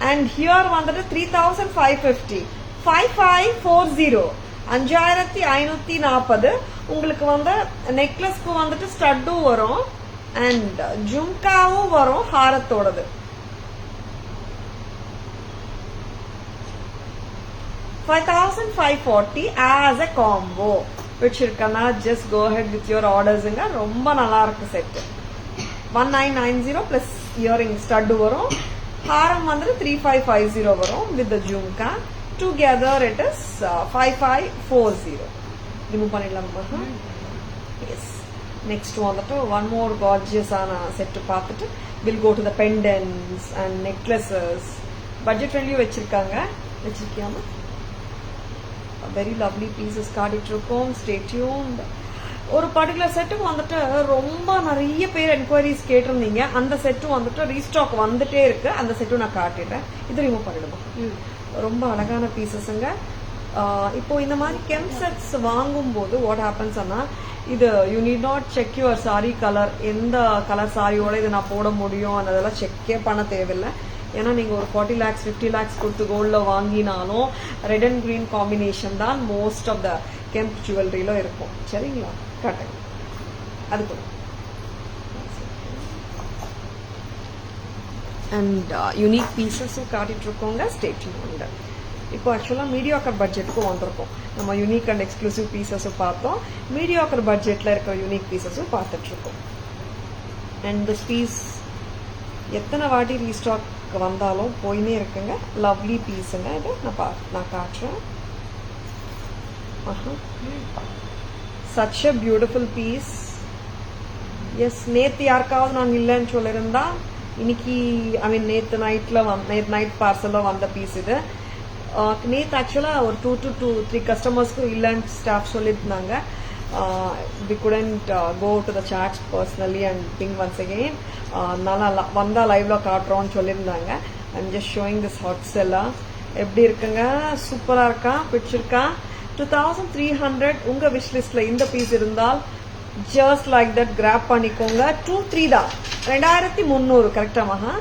and here வந்துட்டு 3550. 5540. 5540. உங்களுக்கு வந்து நெக்லஸ்க்கு வந்துட்டு ஸ்டட்டும் வரும் and ஜும்காவும் வரும் ஹாரத்தோடது. 5540 as a combo. பிடிச்சிருக்கனா just go ahead with your ordersங்க. ரொம்ப நல்லா இருக்கு செட். 1990 plus earring stud வரும். ஹாரம் வந்து 3550 வரும் with the jhumka. Together it is 5540. Remove பண்ணிடலாமா? Yes. Next வந்துட்டு one more gorgeous ஆன செட் பார்த்துட்டு we'll go to the pendants and necklaces. Budget friendly வச்சிருக்கியாமா? Very lovely pieces காட்டிட்டு இருக்கோம். Stay tuned. ஒரு பர்டிகுலர் செட்டுக்கு வந்துட்டு ரொம்ப நிறைய பேர் என்கொயரிஸ் கேட்டிருந்தீங்க. அந்த செட்டும் வந்துட்டு ரீஸ்டாக் வந்துட்டே இருக்கு. அந்த செட்டும் நான் காட்டிடுறேன். இது ரிமூவ் பண்ணிடுமா? ரொம்ப அழகான பீசஸ்ங்க. இப்போ இந்த மாதிரி கெம் செட்ஸ் வாங்கும் போது வாட் ஹேப்பன்ஸ் இது you need not check your sorry colour. எந்த கலர் சாரியோட இதை நான் போட முடியும் அதெல்லாம் செக்கே பண்ண தேவையில்லை. ஏன்னா நீங்க ஒரு 40 lakhs 50 lakhs கொடுத்து கோல்ட்ல வாங்கினாலும் ரெட் அண்ட் கிரீன் காம்பினேஷன் தான் மோஸ்ட் ஆஃப் த கெம்ப் ஜுவல்லரியில இருக்கும். சரிங்களா? காட்டுங்க. அது கூட அண்ட் யூனிக் பீசஸும் காட்டிட்டு இருக்கோங்க. Stay tuned. இப்போ ஆக்சுவலா மீடியாக்கர் பட்ஜெட்டுக்கும் வந்திருக்கோம். நம்ம யூனிக் அண்ட் எக்ஸ்க்ளூசிவ் பீசஸும் பார்த்தோம். மீடியாக்கர் பட்ஜெட்ல இருக்கிற யூனிக் பீசஸும் பார்த்துட்டு இருக்கோம். அண்ட் திஸ் பீஸ் எத்தனை வாட்டி ரீஸ்டாக் வந்தாலும் போயினே இருக்குங்க. லவ்லி பீஸுங்க. இது நான் காட்டுறேன். Such a beautiful piece. Yes, நேத்து யாருக்காவது நான் இல்லைன்னு சொல்லியிருந்தா இன்னைக்கு நேத்து நைட் பார்சல்ல வந்த பீஸ் இது. நேத்து ஆக்சுவலா ஒரு 2 to 3 கஸ்டமர்ஸ்க்கு இல்லைன்னு ஸ்டாஃப் சொல்லியிருந்தாங்க. we couldn't go to the chats personally and ping once again. நல்லா வந்தா லைவ்ல காட்டுறோம்னு சொல்லியிருந்தாங்க. I'm just showing this hot seller. எப்படி இருக்குங்க? சூப்பரா இருக்கா? பிடிச்சிருக்கா? 2300. உங்க விஷ் லிஸ்ட்ல இந்த பீஸ் இருந்தால் just like that grab பண்ணிக்கோங்க. 2-3 தான். 2300 கரெக்டா மகா?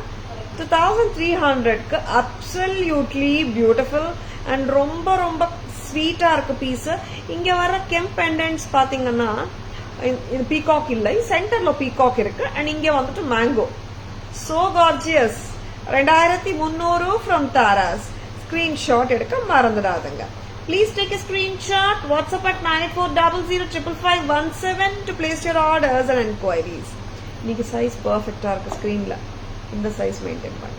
2300க்கு absolutely beautiful and ரொம்ப ஸ்வீட்டா இருக்கு பீஸ். இங்க வர கெம்ப் பெண்டன்ட்ஸ் பாத்தீங்கன்னா இது பீகாக் இல்லை, சென்டர்ல பீகாக் இருக்கு. அண்ட் இங்க வந்துட்டு mango. So gorgeous. 2300 from Taras. Screenshot எடுக்க மறந்துடாதுங்க. Please take a screenshot. WhatsApp at 9400555517 to place your orders and enquiries. இன்னைக்கு சைஸ் பர்ஃபெக்டா இருக்கு. ஸ்கிரீன்ல இந்த சைஸ் மெயின்டைன் பண்ணு.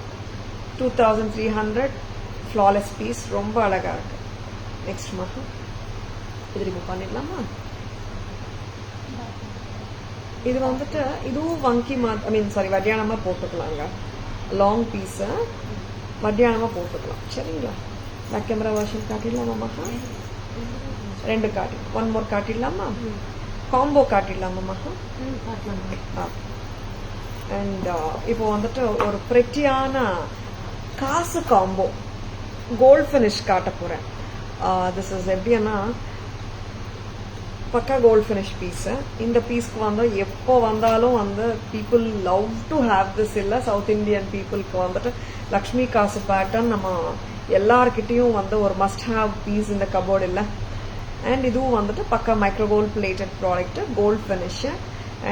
2300 flawless பீஸ், ரொம்ப அழகா இருக்கு. நெக்ஸ்ட் மகா இது ரிமூவ் பண்ணிடலாமா? இது வந்துட்டு இதுவும் வங்கி வட்டியானமா போட்டுக்கலாங்க. லாங் பீஸ் வட்டியானமா போட்டுக்கலாம். சரிங்களா? பேக் கேமரா வெர்ஷன் காட்டிடலாமா மகா? 2 காட்டி, 1 more காட்டிடலாமா? காம்போ காட்டிடலாமா மகா? அண்ட் இப்போ வந்துட்டு ஒரு பிரெட்டியான காசு காம்போ கோல்ட் ஃபினிஷ் காட்ட போறேன். திஸ் இஸ் எப்படின்னா பக்கா கோல்ட் ஃபினிஷ் பீஸ். இந்த பீஸ்க்கு வந்து எப்போ வந்தாலும் வந்து people love to have this. இல்லை சவுத் இந்தியன் பீப்புளுக்கு வந்துட்டு லக்ஷ்மி காசு பேட்டர்ன் நம்ம எல்லார்கிட்டையும் வந்து ஒரு மஸ்ட் ஹேவ் பீஸ் இந்த கபோர்டு இல்லை. அண்ட் இதுவும் வந்துட்டு பக்கா micro gold plated product, gold finish.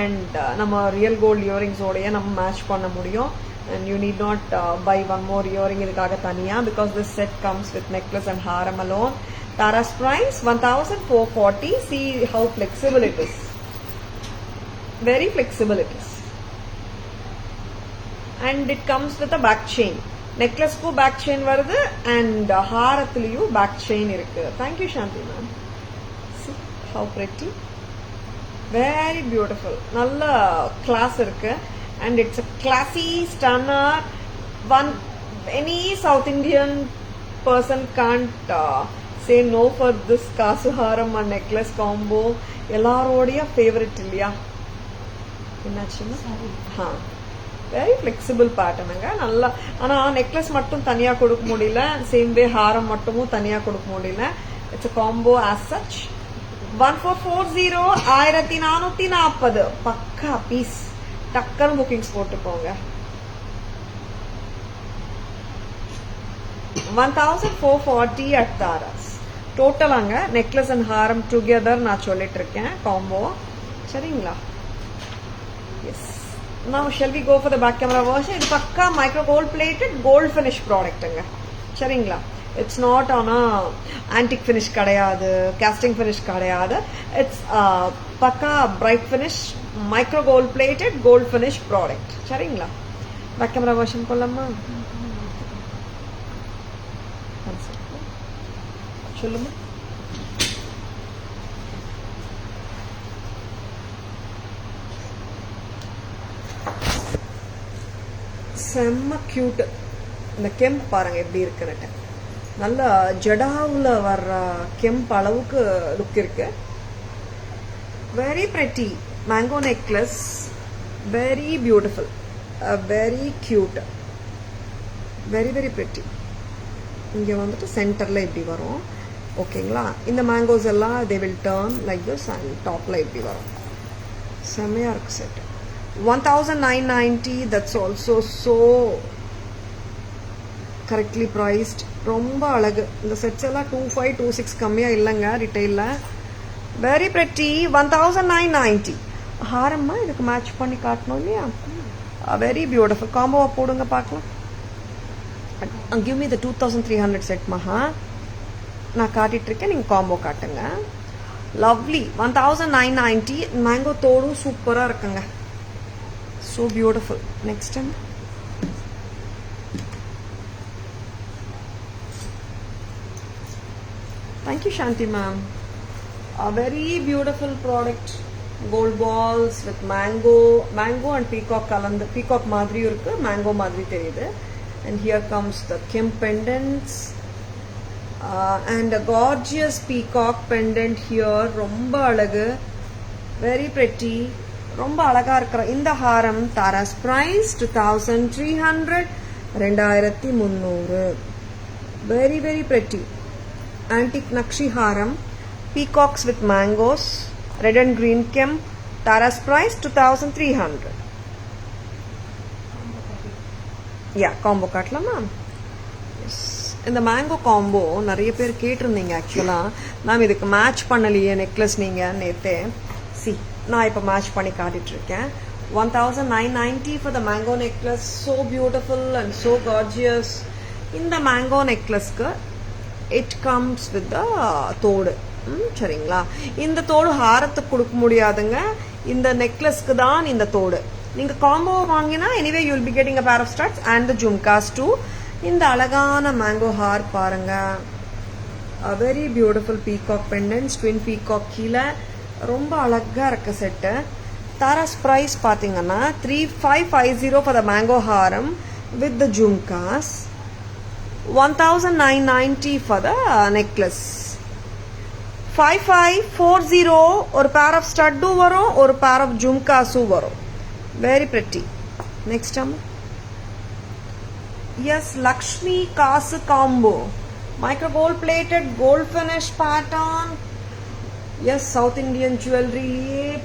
And நம்ம ரியல் கோல்ட் இயரிங்ஸோடைய நம்ம மேட்ச் பண்ண முடியும். And you need not buy one more earring இதுக்காக தனியா, because this set comes with necklace and haram alone. Tara's price 1440. See how flexible it is. Very flexible it is. And it comes with a back chain. Necklace ku back chain வருது and ஹாரத்துலயும் back chain இருக்கு. Thank you Shanti ma'am. See how pretty. Very beautiful. நல்ல class இருக்கு. And it's a classy stunner. Any South Indian person can't say no for this kasu haram and necklace combo. எல்லாரோடைய favorite இல்லையா? என்னாச்சுன்னா வெரி ஃபிளெக்சிபிள் பேட்டர்னுங்க. நல்லா, ஆனா நெக்லஸ் மட்டும் தனியா கொடுக்க முடியல, சேம் வே ஹாரம் மட்டுமும் தனியா கொடுக்க முடியல. It's a combo as such. 1440 1440 பக்கா பீஸ். டக்கர் புக்கிங்ஸ் போட்டுக்கோங்க. 1440 at Taras. டோட்டலாங்க necklace and Haram together நான் சொல்லிட்டு இருக்கேன் காம்போ. சரிங்களா? S. Now shall we go for the back camera version? இது பக்கா micro gold plated gold finish ப்ராடக்ட்டுங்க. சரிங்களா? It's not an antique finish கிடையாது, காஸ்டிங் ஃபினிஷ் கிடையாது. It's pakka bright finish micro gold plated gold finish product. சரிங்களா? பேக் கேமரா வெர்ஷன் கொள்ளலாமா? சொல்லுமா. செம்ம கியூட். இந்த கெம்ப் பாருங்க எப்படி இருக்குன்னு. நல்ல ஜடாவுல வர்ற கெம்ப் அளவுக்கு லுக் இருக்கு. Very pretty mango necklace, very beautiful, very cute, very very pretty. இங்க வந்துட்டு சென்டர்ல இப்படி வரும். ஓகேங்களா? இந்த மேங்கோஸ் எல்லாம் they will turn like this and டாப்ல இப்படி வரும். செம்மையா இருக்கு set. 1990. That's also so correctly priced. ரொம்ப அழகு. இந்த செட்ஸ் எல்லாம் 25 26 கம்மியா இல்லைங்க ரிட்டைல்ல. Very pretty. 1990. ஹாரம்மா இதுக்கு மேட்ச் பண்ணி காட்டணும் இல்லையா? Very beautiful. காம்போவா போடுங்க பார்க்கலாம். கிவ் மீ த 2300 செட் மகா. நான் காட்டிட்டு இருக்கேன், நீங்க காம்போ காட்டுங்க. லவ்லி. 1990. மேங்கோ தோடும் சூப்பரா இருக்குங்க. So beautiful. Next time. Thank you Shanti ma'am. A very beautiful product. Gold balls with mango and peacock kalandu. Peacock madri irukku, mango madri theriyudu. And here comes the Kim pendants. And a gorgeous peacock pendant here. Romba alagu. Very pretty. ரொம்ப அழகா இருக்கிற இந்த ஹாரம் Taras price 2300. 2300. Very very pretty antique nakshi haaram, peacocks with mangoes, red and green gem. Taras price 2300. Yeah combo காட்டலாமா? இந்த மேங்கோ காம்போ நிறைய பேர் கேட்டிருந்தீங்க. ஆக்சுவலா மேம் இதுக்கு மேட்ச் பண்ணலையே நெக்லஸ் நீங்க நேத்தே. சி நான் இப்போ மேட்ச் பண்ணி காட்டிட்டு இருக்கேன். 1990 for the mango necklace. So beautiful and so gorgeous. இந்த மேங்கோ நெக்லஸ்க்கு இட் கம்ஸ் வித் த தோடு. சரிங்களா? இந்த தோடு ஹாரத்துக்கு கொடுக்க முடியாதுங்க. இந்த நெக்லஸ்க்கு தான் இந்த தோடு. நீங்க காம்போ வாங்கினா anyway you will be getting a pair of studs and the jhumkas too. இந்த அழகான மேங்கோ ஹார் பாருங்க. a very beautiful peacock pendants, twin peacock கீழே ரொம்ப அழகா இருக்கு செட்டு. தாராஸ் பிரைஸ் பாத்தீங்கன்னா 3550 for the mango haram with the jhumkas, 1990 for the necklace. 5540 ஒரு pair of stud வரும், ஒரு pair of jhumkas வரும். Very pretty. Next time. Yes, Lakshmi Kasu combo. Micro gold plated, gold finish pattern. Yes, South Indian jewelry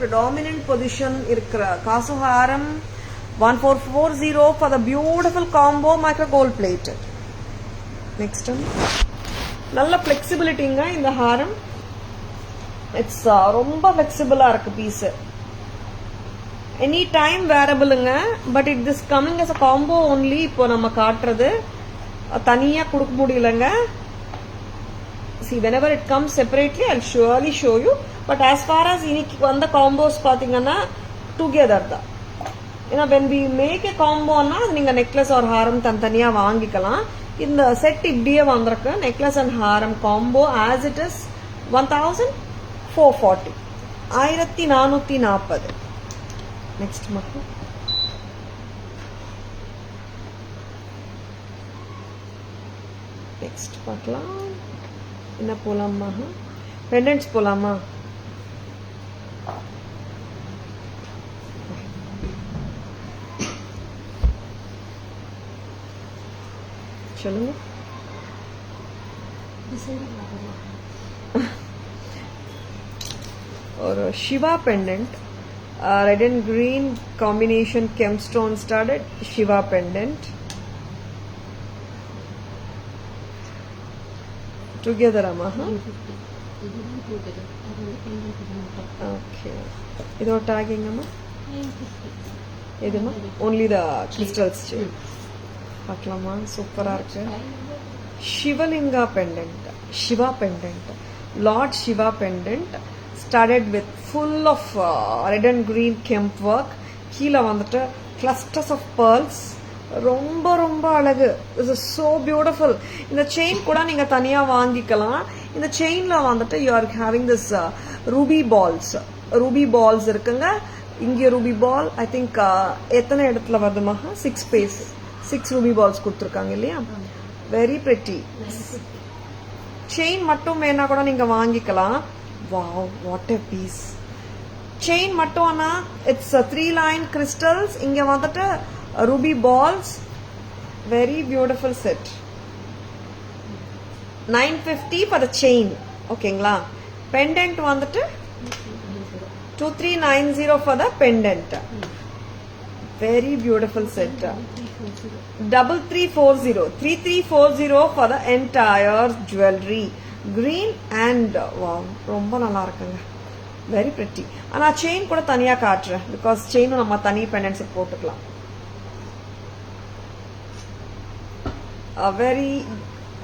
predominant position irukra Kasu haram 1440 for the beautiful combo micro gold plated. Next one. Nalla flexibility inga in the haram. It's romba flexible ah irukku piece. Any time wearable inga, but it this coming as a combo only. இப்போ நம்ம காட்றது தனியா கொடுக்க முடியலங்க. See, whenever it comes separately, I'll surely show you. But as far as இன்னைக்கு வந்த combos பாத்தீங்கன்னா together தான். ஏன்னா when we make a combo னா நீங்க necklace or haram தனியா வாங்கிக்கலாம். இந்த செட் இப்படியே வந்திருக்கு. necklace and haram combo as it is 1440. 1440. Next makku. Next பார்க்கலாம். என்ன போலாமா? pendants போலாமா? சொல்லுங்க. ஒரு Shiva pendant. Red and green combination gemstone studded Shiva pendant. Together, Amma. Okay. Is it tagging, Amma? Only the crystals. Paklama, super arch. Shivalinga pendant. Shiva pendant. Lord Shiva pendant. Studded with full of red and green kemp work. கீழே வந்துட்டு clusters of pearls. ரொம்ப ரொம்ப அழகு. This is so beautiful. இந்த செயின் கூட நீங்க தனியா வாங்கிக்கலாம். இந்த செயின்ல வந்துட்டு you are having this ruby balls. ruby balls இருக்குங்க. இங்க ruby ball I think எத்தனை இடத்துல வருதுமா? 6 space. 6 ruby balls கொடுத்திருக்காங்க இல்லையா? Very pretty. செயின் மட்டும் வேணா கூட நீங்க வாங்கிக்கலாம். Wow, what a piece. Chain matona, it's a 3-line crystals. Inga vandata ruby balls. Very beautiful set. 950 for the chain. Okay, pendant vandata 2390 for the pendant. Very beautiful set. 3340. 3340 for the entire jewelry. Green and wow, ரொம்ப நல்லா இருக்குங்க. Very pretty. ஆனா செயின் கூட தனியா காட்றேன் because செயினும் நம்ம தனி pendants போட்டுக்கலாம். A very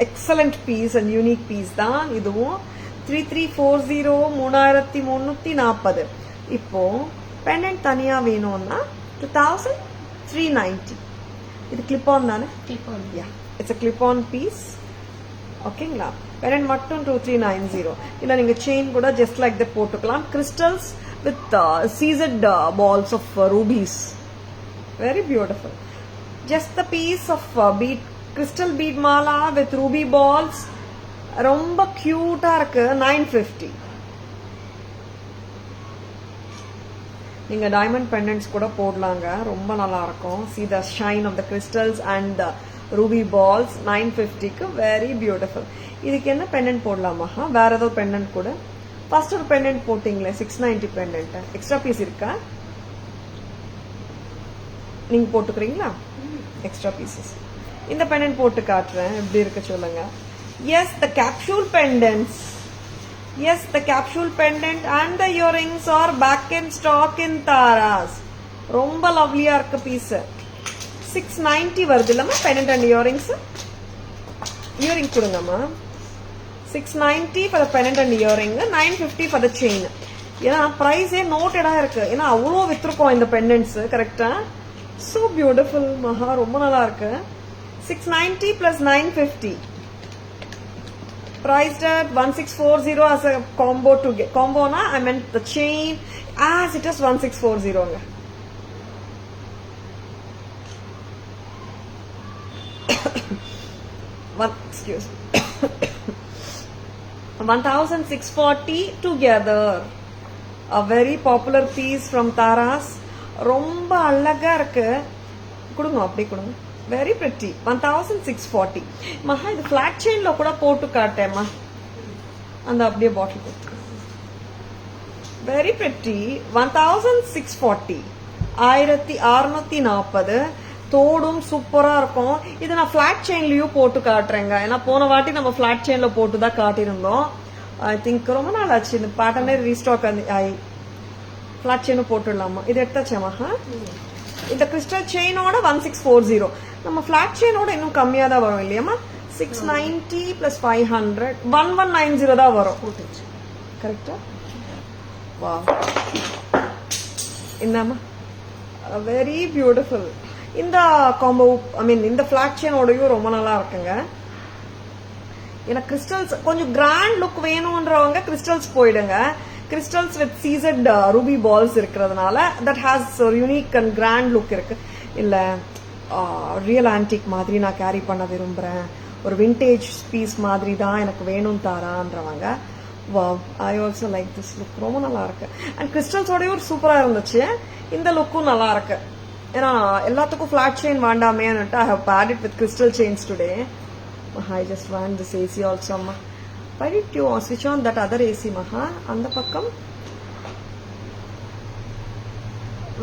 excellent piece and unique piece தான் இதுவும். 3340 3340. இப்போ pendant தனியா வேணும்னா 2390. இது clip on தானே? Clip on. Yeah, it's a clip on piece. ஓகேங்களா? pendant மட்டும் 2390. இல்ல நீங்க செயின் கூட just like that போட்டுக்கலாம். crystals with seasoned balls of rubies. Very beautiful. Just the piece of bead crystal bead mala with ruby balls. ரொம்ப கியூட்டா இருக்கு. 950. நீங்க diamond pendants கூட போடலாங்க. ரொம்ப நல்லா இருக்கும். See the shine of the crystals and the ruby balls. 950 க்கு very beautiful. இதுக்கு என்ன pendant போடலாமா? வேற ஏதோ pendant கூட. ஃபர்ஸ்ட் ஒரு pendant போட்டிங்களே 690 pendant. எக்ஸ்ட்ரா பீஸ் இருக்கா? நீங்க போட்டுக்கிறீங்களா? Extra pieces. இந்த pendant போட்டு காட்டுறேன். எப்படி இருக்கு சொல்லுங்க. Yes, the capsule pendants. Yes, the capsule pendant and the earrings are back in stock in Taras. ரொம்ப லவ்லியா இருக்கு பீஸ். 690 வருது இல்லம்மா pendant and earrings. Earring கொடுங்கம்மா. 690 for the pendant and earring, 950 for the chain. ஏன்னா பிரைஸே நோட்டடா இருக்கு. ஏன்னா அவ்வளோ வித்துருக்கோம் இந்த பெண்டன்ட்ஸ். கரெக்டா? So beautiful மகா, ரொம்ப நல்லா இருக்கு. 690 plus 950. Priced at 1640 as a combo to get. Combo na, I meant the chain as it is 1640. Excuse me. 1640 together. A very popular piece from Taras. ரொம்ப அழகா இருக்கு. கொடுங்க அப்படியே கொடுங்க. Very pretty. 1640. மகா இது flat chainல கூட போட்டு காட்டேம்மா. அந்த அப்படியே பாட்டில் கொடுத்து. Very pretty. 1640. 1640. தோடும் சூப்பரா இருக்கும். இது நான் ஃபிளாட் செயின்லயும் போட்டு காட்டுறேங்க. ஏன்னா போன வாட்டி நம்ம ஃபிளாட் செயின்ல போட்டு தான் காட்டியிருந்தோம். ஐ திங்க் ரொம்ப நாள் ஆச்சு இந்த பேட்டர்னே ரீஸ்டாக் ஆகி. ஃபிளாட் செயினும் போட்டுடலாமா? இது எடுத்தாச்சேமா? இந்த கிறிஸ்டல் செயினோட 1640. நம்ம ஃபிளாட் செயினோட இன்னும் கம்மியா தான் வரும் இல்லையாமா? 690 plus 500 1190 தான் வரும். கரெக்டா? வா, என்னம்மா வெரி பியூட்டிஃபுல். இந்த காம்போ ஐ மீன் இந்த ஃபிளாட் செயினோடயும் ரொம்ப நல்லா இருக்குங்க. ஏன்னா கிறிஸ்டல்ஸ் கொஞ்சம் கிராண்ட் லுக் வேணும்ன்றவங்க கிறிஸ்டல்ஸ் போயிடுங்க. கிறிஸ்டல்ஸ் வித் சீசட் ரூபி பால்ஸ் இருக்கிறதுனால தட் ஹாஸ் ஒரு யூனிக் அண்ட் கிராண்ட் லுக் இருக்கு. இல்ல ரியல் ஆன்டிக் மாதிரி நான் கேரி பண்ண விரும்புறேன், ஒரு விண்டேஜ் பீஸ் மாதிரி தான் எனக்கு வேணும் தாரான்றவங்க, wow, I also like this look. ரொம்ப நல்லா இருக்கு. அண்ட் கிறிஸ்டல்ஸோடய ஒரு சூப்பரா இருந்துச்சு. இந்த லுக்கும் நல்லா இருக்கு. ஏன்னா எல்லாத்துக்கும் ஃபிளாட் செயின் வேண்டாமேன்னுட்டு I have paired it with crystal chains today. I just want this AC also, ma. Why did you switch on that other AC, maha? And the pakkam.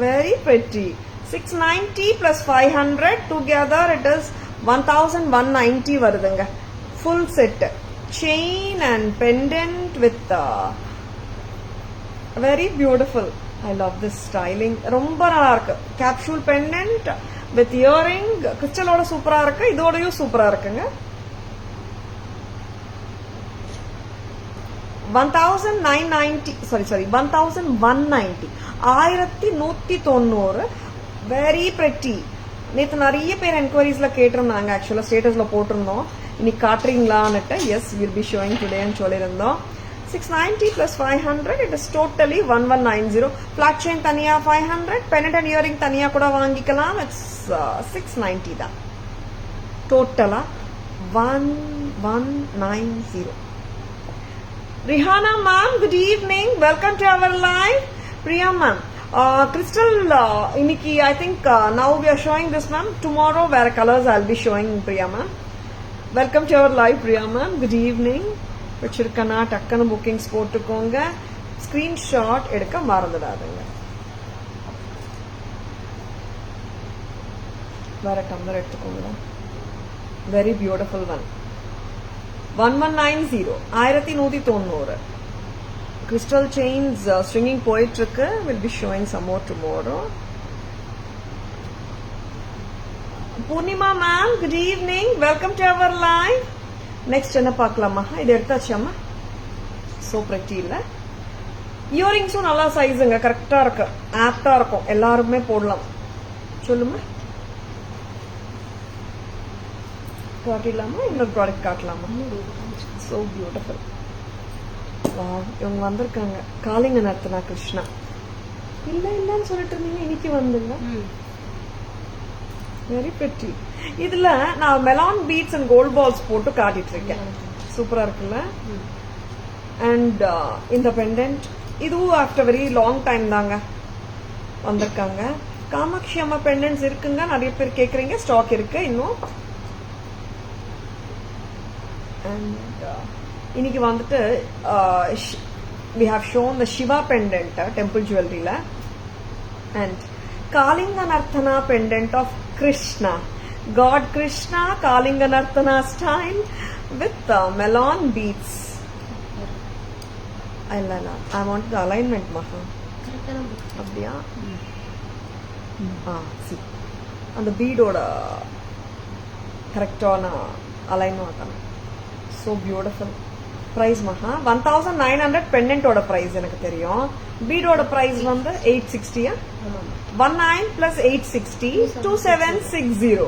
Very pretty. 690 plus 500 together it is 1190 varudanga. Full set. Chain and pendant with very beautiful. I love this styling. ரொம்ப நல்லா இருக்கு. Capsule pendant with earring. கிறிஸ்டலோட சூப்பரா இருக்கு. இதோடயும் சூப்பரா இருக்குங்க. 1190. Sorry 1190. 1190. Very pretty. நேற்று நிறைய பேர் என்கொயரிஸ்ல கேட்டிருந்தாங்க. ஆக்சுவலா ஸ்டேட்டஸ்ல போட்டிருந்தோம், இன்னைக்கு காட்டுறீங்களான்னுட்டு. எஸ், வில் பி ஷோயிங் டுடேன்னு சொல்லியிருந்தோம். 690 plus 500 it is totally 1190. Flat chain தனியா 500, pendant and earring தனியா கூட வாங்கிக்கலாம். It's 690 தான். டோட்டலா 1190. Rihanna ma'am, good evening. Welcome to our live. Priya ma'am, crystal இன்னைக்கு I think now we are showing this ma'am. Tomorrow where colors I'll be showing Priya ma'am. Welcome to our live Priya ma'am. Good evening. வச்சிருக்கனா டக்குன்னு புக்கிங்ஸ் போட்டுக்கோங்க. ஸ்கிரீன்ஷாட் எடுக்க மறந்துடாதுங்க. வேற டம்ளர் எடுத்துக்கோங்க. Very beautiful one. 1190. 1190. Crystal chains stringing போயிட்டு இருக்கு. Will be showing some more tomorrow. Purnima ma'am, good evening. Welcome to our live. Next என்ன பார்க்கலாமா? இது எடுத்தாச்சாமா? சோ பிரெட்டி இல்ல? இயரிங்ஸும் நல்லா சைஸுங்க, கரெக்டா இருக்கு, ஆப்டா இருக்கும், எல்லாருமே போடலாம். சொல்லுமா, காட்டிடலாமா? இன்னொரு ப்ராடக்ட் காட்டலாமா? So beautiful. இவங்க வந்திருக்காங்க. காலிங்க நர்த்தனா கிருஷ்ணா. இல்லன்னு சொல்லிட்டு இருந்தீங்க, இன்னைக்கு வந்துங்க. Very pretty. இதுல நான் melon beads and gold balls போட்டு காட்டிட்டு இருக்கேன். சூப்பரா இருக்குல்ல? அண்ட் இந்த பெண்டன்ட் இதுவும் ஆஃப்டர் வெரி லாங் டைம் தாங்க வந்திருக்காங்க. காமாட்சி அம்மா பெண்டன்ட்ஸ் இருக்குங்க, நிறைய பேர் கேக்குறீங்க. ஸ்டாக் இருக்கு இன்னும். அண்ட் இன்னைக்கு வந்துட்டு we have shown the Shiva pendant temple jewelry la, and Kalinga Nartana pendant of Krishna, God Krishna, Kalinga Nartana style with melon beads. இல்லை ஐ வாண்ட் த அலைன்மெண்ட் மகா. அப்படியா? சி அந்த பீடோட கரெக்டான அலைன் ஆகணும். So beautiful. ப்ரைஸ் மகா 1900 பெண்டன்ட்டோட ப்ரைஸ் எனக்கு தெரியும். பீடோட ப்ரைஸ் வந்து 860. 19 plus 860 2760.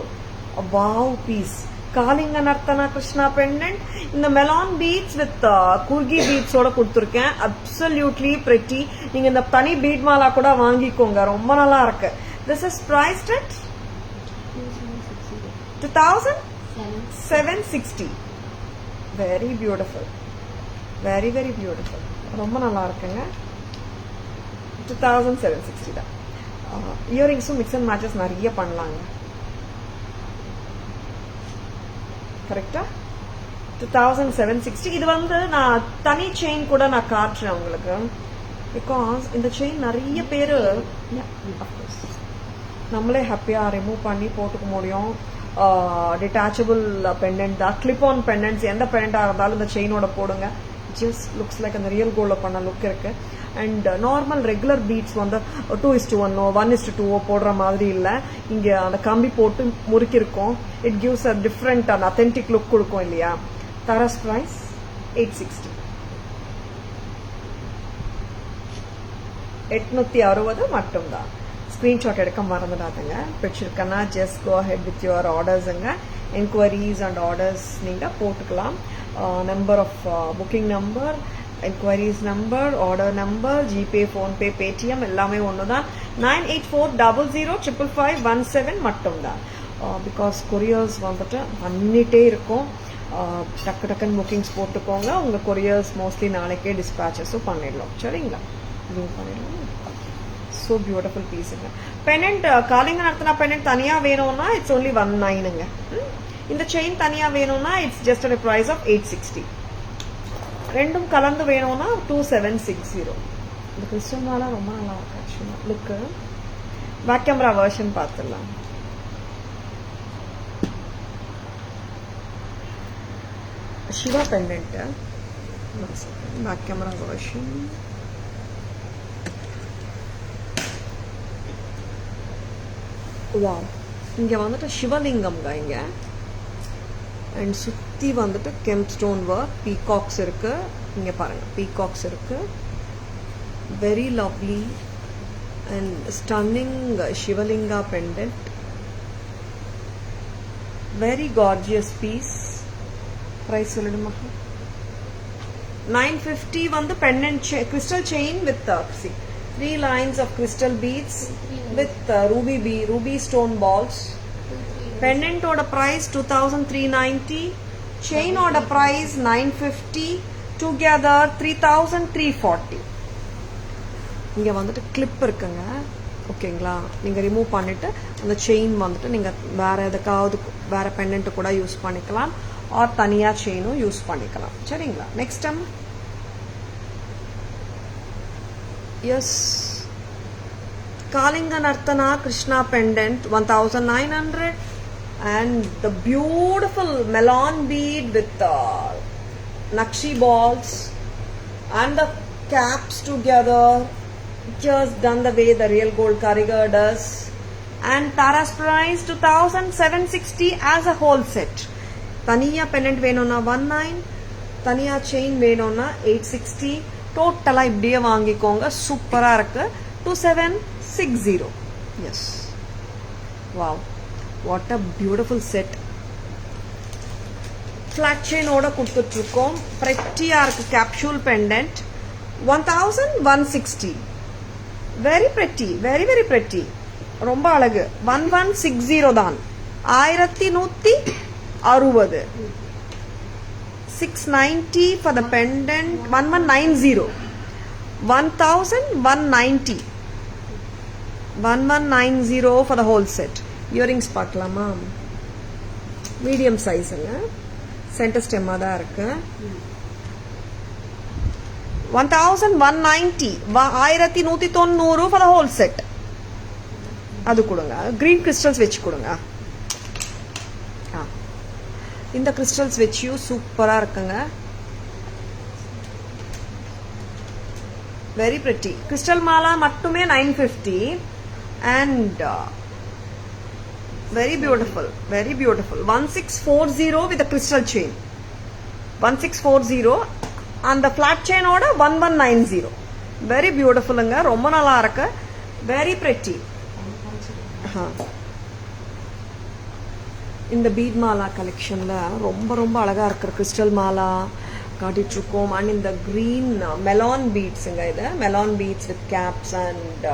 Wow piece. Kalinga Narthana Krishna pendant. இந்த மெலான் பீட்ஸ் வித் குர்கி பீட்ஸோட கொடுத்துருக்கேன். Absolutely pretty. நீங்க இந்த தனி பீட் மாலா கூட வாங்கிக்கோங்க, ரொம்ப நல்லா இருக்கு. This is priced at 2760. Very beautiful, very very beautiful. ரொம்ப நல்லா இருக்குங்க. 2760 தான். இயரிங்ஸும் மிக்ஸ் அண்ட் மேட்சஸ் நிறைய பண்ணலாங்க. கரெக்டா? 2760. இது வந்து நான் தனி செயின் கூட நான் காட்டுறேன் உங்களுக்கு. பிகாஸ் இந்த செயின் நிறைய பேர் நம்மளே ஹாப்பியா ரிமூவ் பண்ணி போட்டுக்க முடியும். டிட்டாச்சபிள் பெண்டன்ட் தான். கிளிப் ஆன் பெண்டன்ட்ஸ் எந்த பெண்டன்டா இருந்தாலும் இந்த செயினோட போடுங்க. ஜஸ்ட் லுக்ஸ் லைக் அந்த ரியல் கோல்ட்ல பண்ண லுக் இருக்கு. அண்ட் நார்மல் ரெகுலர் பீட்ஸ் வந்து 2:1 1:2 போடுற மாதிரி இல்லை. இங்க அந்த கம்பி போட்டு முறுக்கிருக்கோம். It gives a different and authentic look கொடுக்கும் இல்லையா? தாராஸ் பிரைஸ் 860. 860 மட்டும்தான். ஸ்கிரீன்ஷாட் எடுக்க மறந்துடாதுங்க. பிடிச்சிருக்கன்னா just go ahead with your ஆர்டர்ஸுங்க. என்கொயரிஸ் அண்ட் ஆர்டர்ஸ் நீங்க போட்டுக்கலாம். Number of booking number, enquiries number, order number, GPay, PhonePe, Paytm எல்லாமே ஒன்று தான். 9840055517 மட்டும்தான். பிகாஸ் கொரியர்ஸ் வந்துட்டு பண்ணிட்டே இருக்கும். டக்கு டக்குன்னு புக்கிங்ஸ் போட்டுக்கோங்க. உங்கள் கொரியர்ஸ் மோஸ்ட்லி நாளைக்கே டிஸ்பேச்சஸும் பண்ணிடலாம். சரிங்களா? இதுவும் பண்ணிடலாம். ஸோ பியூட்டிஃபுல் பீஸுங்க. பெனண்ட் காளிங்க நர்த்தனா பெனண்ட் தனியாக வேணும்னா இட்ஸ் ஒன்லி 19ங்க. இந்த செயின் தனியாக வேணும்னா it's just a price of 860. ரெண்டும் கலந்து வேணும்னா 2760. இந்த கிறிஸ்டல் மாலா ரொம்ப நல்லா இருக்கு. ஆக்சுவலாக லுக்கு பேக் கேமரா வெர்ஷன் பார்த்துடலாம். Shiva pendant back camera version. Wow. இங்க வந்துட்டு சிவலிங்கம்ங்க இங்க. அண்ட் சுத்தி வந்துட்டு கெம்ப் ஸ்டோன் ஒர்க், பீகாக்ஸ் இருக்கு. இங்க பாருங்க, பீகாக்ஸ் இருக்கு. Very lovely and stunning Shivalinga pendant. Very gorgeous piece. Price சொல்லிடுமா? 950 வந்து pendant crystal chain with 3 lines of crystal beads with ruby stone balls. Pendant oda price 2390. Chain oda price 950. Together 3340. இங்க வந்துட்டு கிளிப் இருக்குங்க. ஓகேங்களா? நீங்க ரிமூவ் பண்ணிட்டு அந்த செயின் வந்துட்டு நீங்க வேற எதுக்காவது வேற பெண்டன்ட் கூட யூஸ் பண்ணிக்கலாம். ஆர் தனியா செயினும் யூஸ் பண்ணிக்கலாம். சரிங்களா? Next time yes, Kalinga Nartana Krishna pendant 1900. And the beautiful melon bead with nakshi balls and the caps together, just done the way the real gold Karigar does. And Tara's price 2760 as a whole set. Taniya pendant venona 19, Taniya chain venona 860. டோட்டலா இப்படியே வாங்கிக்கோங்க. சூப்பரா இருக்கு. 2760. Yes. Wow, what a beautiful set. Flat செயினோட கொடுத்துட்டு இருக்கோம். பிரெட்டியா இருக்கு. Capsule pendant 1160. Very pretty, very very pretty. ரொம்ப அழகு. 1160 தான். 1160. 690 for the pendant. 1190. 1190. 1190 for the whole set. Earrings பார்க்கலாமா? மீடியம் சைஸுங்க. சென்டர் ஸ்டெம்மா தான் இருக்கு. 1190. 1190 for the whole set. அது கொடுங்க. கிரீன் கிறிஸ்டல்ஸ் வச்சு கொடுங்க. இந்த கிறிஸ்டல்ஸ் வச்சியும் சூப்பரா இருக்குங்க. Very pretty. Crystal mala mattume 950 and very beautiful, very beautiful. 1640 with a crystal chain. 1640 and the flat chain order 1190. Very beautiful anga, romba nalla irukku. Very pretty. இந்த பீட் மாலா கலெக்ஷன்ல ரொம்ப ரொம்ப அழகா இருக்கிற கிறிஸ்டல் மாலா காட்டிட்டு இருக்கோம். அண்ட் இந்த கிரீன் மெலான் பீட்ஸுங்க, இது melon beads with caps and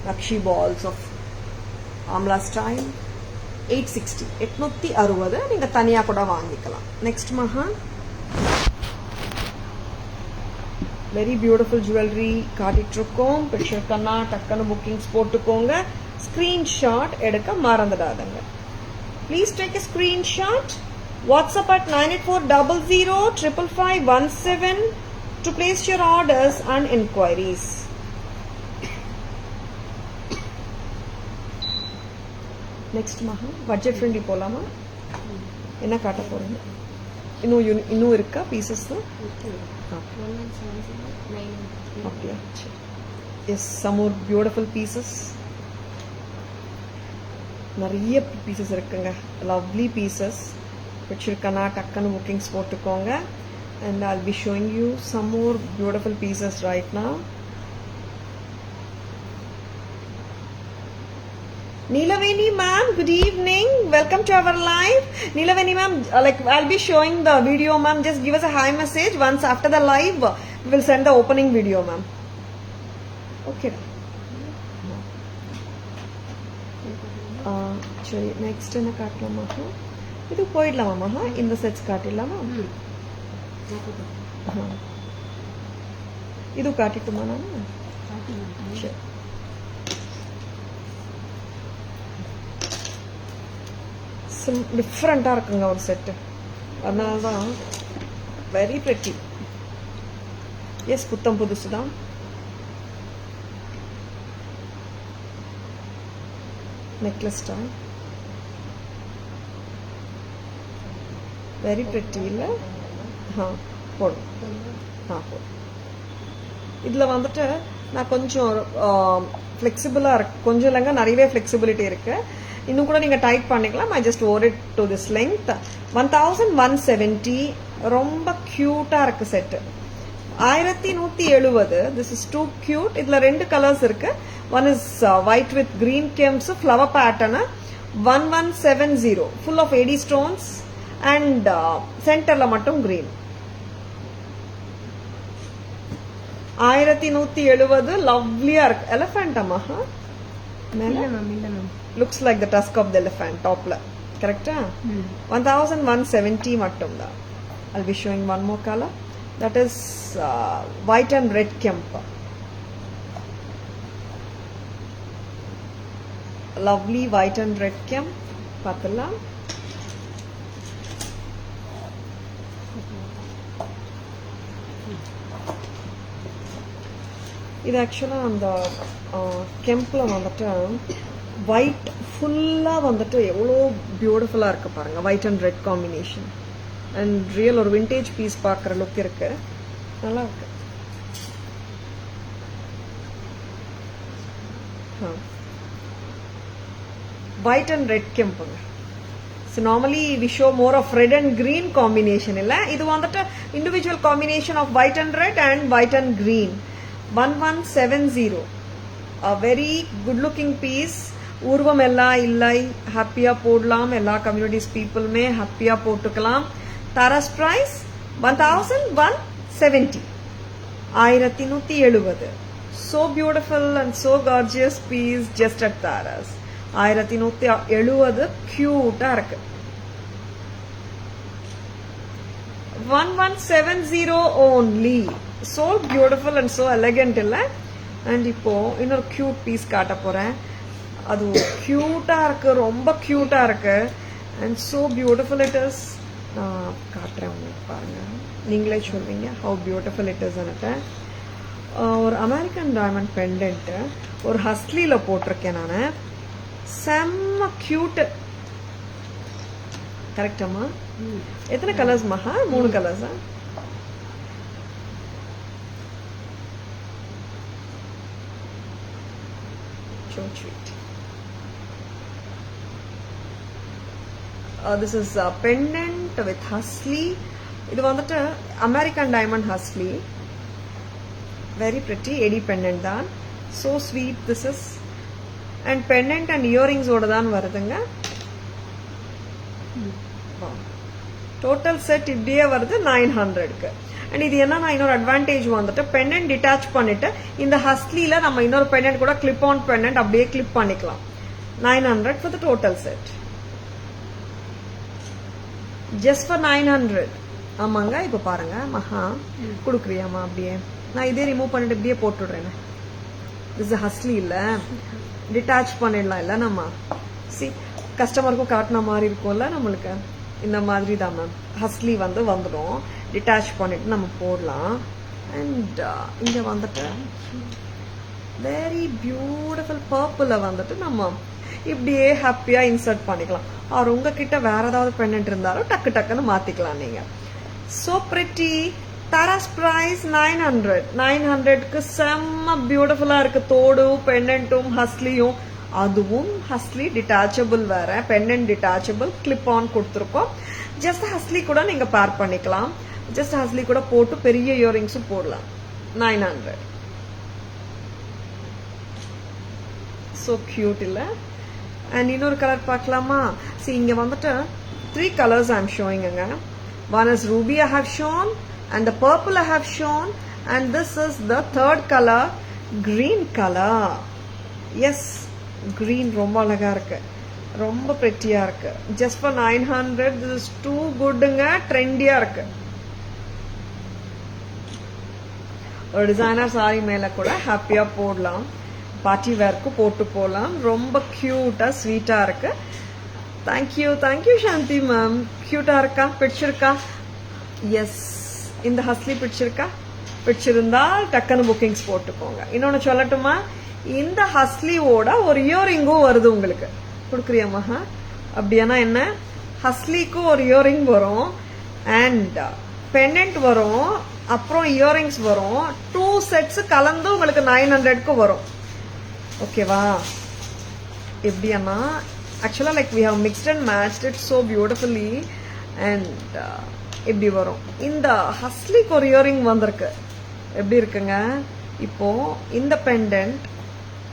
nakshi balls of amla style 860 860 நீங்க தனியா கூட வாங்கிக்கலாம். நெக்ஸ்ட் மகா வெரி பியூட்டிஃபுல் ஜுவல்லரி காட்டிட்டு இருக்கோம். பிக்சர் கண்ணா டக்குன்னு புக்கிங்ஸ் போட்டுக்கோங்க. ஸ்கிரீன்ஷாட் எடுக்க மறந்துடாதங்க. Please take a screenshot. WhatsApp at 9840055517 to place your orders and inquiries. Next maha budget friendly polama. Enna kaata poringa? Innu irukka pieces tho? Okay. Yes, some more beautiful pieces. நிறைய பீசஸ் இருக்குங்க, லவ்லி பீசஸ். வச்சிருக்கனா டக்குன்னு புக்கிங்ஸ் போட்டுக்கோங்க. And I'll be showing you some more beautiful pieces right now. Neelaveni ma'am, good evening. Welcome to our live. Neelaveni ma'am, like I'll be showing the video ma'am. Just give us a hi message once after the live. We will send the opening video ma'am. Okay. சரி, நெக்ஸ்ட் என்ன காட்டலாமா? இது போயிடலாமா? இந்த செட்ஸ் காட்டிடலாமா? இது காட்டிட்டுமா நான்? சரி, டிஃப்ரெண்டா இருக்குங்க ஒரு செட்டு, அதனாலதான் வெரி பிரிட்டி. எஸ், புத்தம் புதுசு தான். நெக்லஸ் ஸ்டார் வெரி பிரிட்டி இல்ல? போடும். போடும். இதில் வந்துட்டு நான் கொஞ்சம் ஃப்ளெக்சிபிளாக இருக்கு, கொஞ்சம் இல்லைங்க நிறையவே ஃப்ளெக்சிபிலிட்டி இருக்கு. இன்னும் கூட நீங்கள் டைட் பண்ணிக்கலாம். I just wore it to this length. 1170. ரொம்ப க்யூட்டாக இருக்கு set. 1170. This is too cute. இதில் 2 கலர்ஸ் இருக்கு. One is white with green gems flower pattern. 1170 full of AD stones and சென்டர்ல மட்டும் கிரீன். 1170 லவ்லியா இருக்கு. எலிஃபண்ட் அம்மா looks like the tusk of the elephant டாப்ல. கரெக்டா? 1170 மட்டும் தான். I'll be showing one more color. That is white and red kemp. Lovely white and red kemp. பார்த்தலாம். இது ஆக்சுவலாக அந்த கெம்பில் வந்துட்டு ஒயிட் ஃபுல்லாக வந்துட்டு எவ்வளோ பியூட்டிஃபுல்லாக இருக்கு பாருங்க. White and red combination and real ஒரு விண்டேஜ் பீஸ் பார்க்குற லுக் இருக்கு. நல்லா இருக்கு. white and red kempuங்க. So normally we show more of red and green combination illa. Idu vandattu individual combination of white and red and white and green. 1170. A very good looking piece. Urvam ella illai happy podlam ella communities people me happy potukalam. Tara's price 1170. 1170. So beautiful and so gorgeous piece just at Tara's. 1170 கியூட்டா இருக்கு. 1170 only. So beautiful and so elegant இல்ல? And இப்போ இன்னொரு கியூட் பீஸ் காட்ட போறேன். அது கியூட்டா இருக்கு, ரொம்ப கியூட்டா இருக்கு. And so beautiful it is. காட்டுறேன் உங்களுக்கு பாருங்க, நீங்களே சொல்வீங்க how beautiful it is. ஒரு அமெரிக்கன் டைமண்ட் பெண்டன்ட் ஒரு ஹஸ்லில போட்டிருக்கேன் நானு. செம்ம கியூட். கரெக்டாமா? எத்தனை கலர்ஸ் மகா? 3 கலர்ஸா? sweet. This is a pendant with Hustley. இது வந்துட்டு American diamond Hustley. Very pretty. Eddie pendant தான். So sweet this is. And pendant and earrings ஓட தான் வருதுங்க. Total set இப்படியே வருது 900க்கு. And இது என்னன்னா இன்னொரு அட்வான்டேஜ் வந்துட்டு பெண்டன்ட் டிட்டாச் பண்ணிட்டு இந்த ஹஸ்லில நம்ம இன்னொரு பெண்டன்ட் கூட கிளிப் ஆன் பெண்டன்ட் அப்படியே கிளிப் பண்ணிக்கலாம். 900 for the total set. Just for 900. ஆமாங்க. இப்போ பாருங்க மகா குடுக்குறியாமா அப்படியே நான் இதே ரிமூவ் பண்ணிட்டு இப்படியே போட்டுடுறேன். this is ஹஸ்லி இல்ல டிட்டாச் பண்ணிடலாம் இல்ல நம்ம சி கஸ்டமருக்கும் காட்டின மாதிரி இருக்கும்ல நம்மளுக்கு இந்த மாதிரி தான் மேம் ஹஸ்லி வந்து வந்துடும் டிட்டாச் பண்ணிட்டு நம்ம போடலாம். அண்ட் இங்க வந்துட்டு வெரி பியூட்டிஃபுல் பர்பிள வந்துட்டு நம்ம இப்படியே ஹாப்பியா இன்சர்ட் பண்ணிக்கலாம். ஆர் உங்ககிட்ட வேற ஏதாவது பெண்டன்ட் இருந்தாலும் டக்கு டக்குன்னு மாத்திக்கலாம் நீங்க. So pretty. தாராஸ் பிரைஸ் 900. 900க்கு செம்ம பியூட்டிஃபுல்லா இருக்கு. தோடு பெண்டன்ட்டும் ஹஸ்லியும். அதுவும் ஹஸ்லி டிட்டாச்சபிள் வேற பெண்டன்ட் டிட்டாச்சபிள் கிளிப் ஆன் கொடுத்துருக்கோம். ஜஸ்ட் ஹஸ்லி கூட நீங்க பேர் பண்ணிக்கலாம். ஜஸ்ட் ஹஸ்லி கூட போட்டு பெரிய இயரிங்ஸும் போடலாம். 900. சோ கியூட் இல்ல. அண்ட் இன்னொரு கலர் பார்க்கலாமா? சி இங்க வந்துட்டு 3 colors I'm showing. One is ruby I have shown, and the purple I have shown, and this is the third color, green color. Yes, green ரொம்ப அழகா இருக்கு. ரொம்ப பிரெட்டியா இருக்கு. Just for 900. This is too goodங்க. ட்ரெண்டியா இருக்கு. ஒரு டிசைனர் சாரி மேல கூட ஹாப்பியா போடலாம். பார்ட்டி வேர்க்கு போட்டு போடலாம். ரொம்ப கியூட்டா ஸ்வீட்டா இருக்கு. Thank you Shanti ma'am. கியூட்டா இருக்கா? பிடிச்சிருக்கா? எஸ். இந்த ஹஸ்லி பிடிச்சிருக்கா? பிடிச்சிருந்தா டக்குன்னு புக்கிங்ஸ் போட்டுக்கோங்க. இன்னொன்னு சொல்லட்டுமா? இந்த ஹஸ்லியோட ஒரு இயரிங்கும் வருது உங்களுக்கு. கொடுக்குறியா மகா? அப்படியானா என்ன? ஹஸ்லிக்கு ஒரு இயரிங் வரும் அண்ட் பெண்டன்ட் வரும் அப்புறம் இயரிங்ஸ் வரும். 2 sets கலந்து உங்களுக்கு 900க்கு வரும். ஓகேவா? எப்படியானா ஆக்சுவலா like we have mixed and matched it so beautifully and எப்படி வரும். இந்த ஹஸ்லிக்கு ஒரு இயரிங் வந்திருக்கு. எப்படி இருக்குங்க? இப்போ இந்த பெண்டன்ட்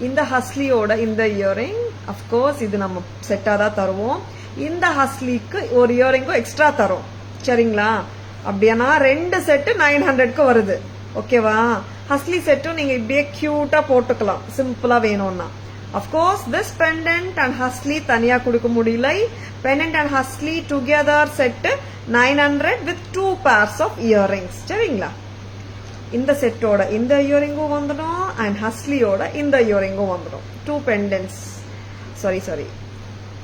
இந்த ஹஸ்லியோட இந்த இயரிங் அஃப்கோர்ஸ் இது நம்ம செட்டா தான் தருவோம். இந்த ஹஸ்லிக்கு ஒரு இயரிங்கும் எக்ஸ்ட்ரா தரும். சரிங்களா? அப்படியானா 2 செட்டு 900க்கு வருது. ஓகேவா? ஹஸ்லி செட்டும் நீங்க இப்படியே கியூட்டா போட்டுக்கலாம் சிம்பிளா வேணும்னா. Of course this pendant and hasli தனியா கொடுக்க முடியல. Pendant and hasli together set 900 வித் 2 pairs of earrings. சரிங்களா? இந்த செட்டோட இந்த இயரிங்கும் வந்துடும் அண்ட் ஹஸ்லியோட இந்த இயரிங்கும் வந்துடும். 2 pendants. Sorry.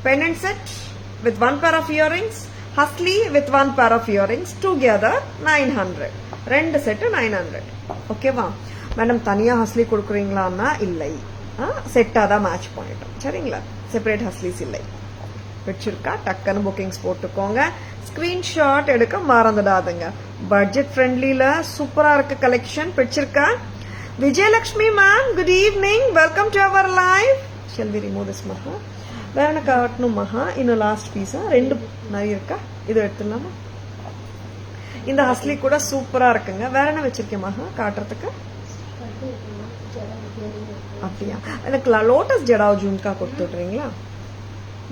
Pendant set with 1 pair of earrings. Husli with 1 pair of earrings. Together 900. 2 set 900. ஓகேவா? மேடம் தனியா ஹஸ்லி கொடுக்குறீங்களான்னா இல்லை. செட்டா தான் மேட்ச் பண்ணிட்டோம். சரிங்களா? செப்பரேட் ஹஸ்லிஸ் இல்லை. பிடிச்சிருக்கா? டக்குன்னு புக்கிங்ஸ் போட்டுக்கோங்க. ஸ்கிரீன்ஷாட் எடுக்க மறந்துடாதுங்க. பட்ஜெட் ஃப்ரெண்ட்லில சூப்பரா இருக்கு கலெக்ஷன். பிடிச்சிருக்கா? Vijayalakshmi ma'am good evening. Welcome to our live. Shall we remove this Maha? வேற என்ன காட்டணும் மகா? இன்னும் லாஸ்ட் பீஸா 2 நிறைய இருக்கா? இது எடுத்துடலாமா? இந்த ஹஸ்லி கூட சூப்பரா இருக்குங்க. வேற என்ன வச்சிருக்கேன் மகா காட்டுறதுக்கு? அப்படியா? எனக்கு லோட்டஸ் ஜடாவ் ஜூம்கா கொடுத்துடுறீங்களா?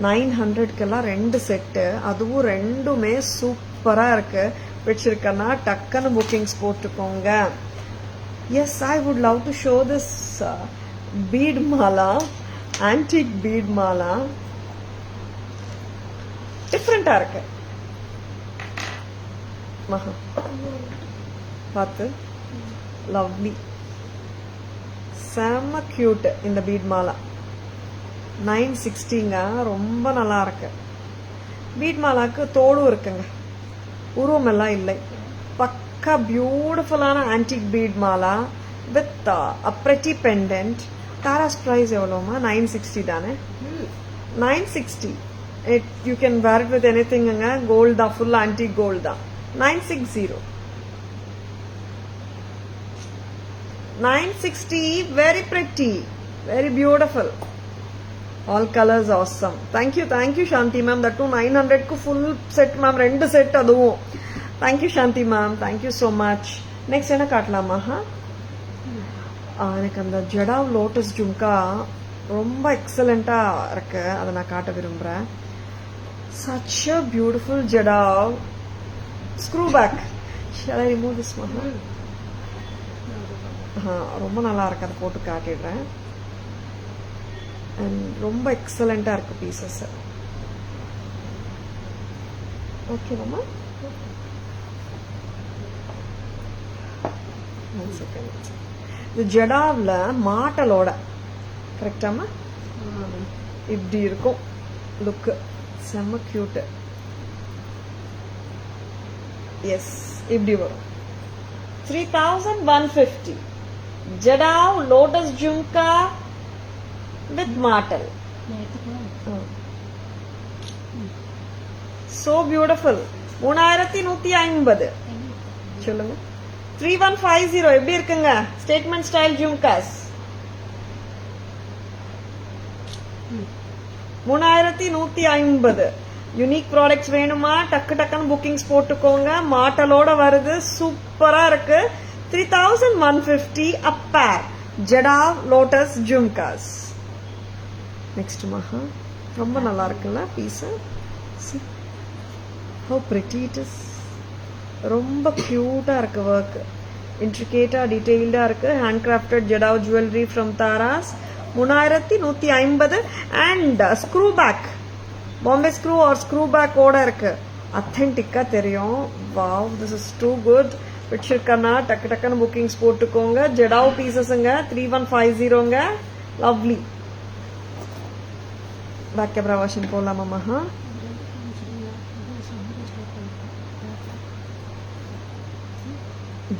900க்கெல்லாம் 2 செட்டு. அதுவும் 2மே சூப்பரா இருக்கு. பிடிச்சிருக்கன்னா டக்குன்னு புக்கிங்ஸ் போட்டுக்கோங்க. Yes, I would love to show this bead mala, antique bead mala. டிஃப்ரெண்டா இருக்கு மகா. பார்த்து லவ்லி செம்ம கியூட். இந்த பீட் மாலா 960ங்க. ரொம்ப நல்லா இருக்கு. பீட் மாலாக்கு தோடும் இருக்குங்க. உருவம் எல்லாம் இல்லை. பக்கா பியூட்டிஃபுல்லான antique bead mala with a pretty pendant. Taras price எவ்வளோமா? 960 தானே? 960. You can wear it with எனிதிங்ங்க. கோல்ட் தான், ஃபுல் ஆன்டிக் கோல்ட் தான். 960. 960. Very pretty, very beautiful. All colours awesome. Thank you Shanti ma'am. That too 900க்கு ஃபுல் செட் மேம், 2 செட் அதுவும். Thank you Shanti ma'am, thank you so much. Next என்ன காட்டலாமா? எனக்கு அந்த ஜடாவ் லோட்டஸ் ஜும்கா ரொம்ப எக்ஸலண்ட்டாக இருக்கு, அதை நான் காட்ட விரும்புகிறேன். Such a beautiful jadau screw back. Shall I remove this மஹா? ரொம்ப நல்லா இருக்கு, அதை போட்டு காட்டிடுறேன். அண்ட் ரொம்ப எக்ஸலண்ட்டாக இருக்கு பீசஸ். ஓகேவாம்மா? இது ஜடாவில் மாட்டலோட கரெக்டாமா இப்படி இருக்கும் லுக்கு. செம்ம கியூட்டு. எஸ், இப்படி வரும். 3150 jadau lotus jhumka with mattal. So beautiful. 3150 சொல்லுங்க. 3150 எப்படி இருக்குங்க? Statement style jhumkas 3150. Unique products வேணுமா? டக்கு டக்குன்னு புக்கிங்ஸ் போட்டுக்கோங்க. மாட்டலோட வருது, சூப்பரா இருக்கு. 3150 a pair jadau lotus jhumkas. Next Maha, ரொம்ப நல்லா இருக்குல்ல piece. how pretty it is. ரொம்ப கியூட்டா இருக்கு ஒர்க். இன்ட்ரிகேட்டா டீடைல்டா இருக்கு. Hand crafted jadau jewellery from Tara's. 3150 and screw back, Bombay screw or screw back ஓட இருக்கு. அத்தென்டிக்கா தெரியும். Wow, this is too good. பிடிச்சிருக்கனா டக்கு டக்குன்னு புக்கிங்ஸ் போட்டுக்கோங்க. ஜடாவ் பீசஸ்ங்க 3150ங்க. லவ்லி. பேக் கேமரா வாஷன் போடலாமா மஹா?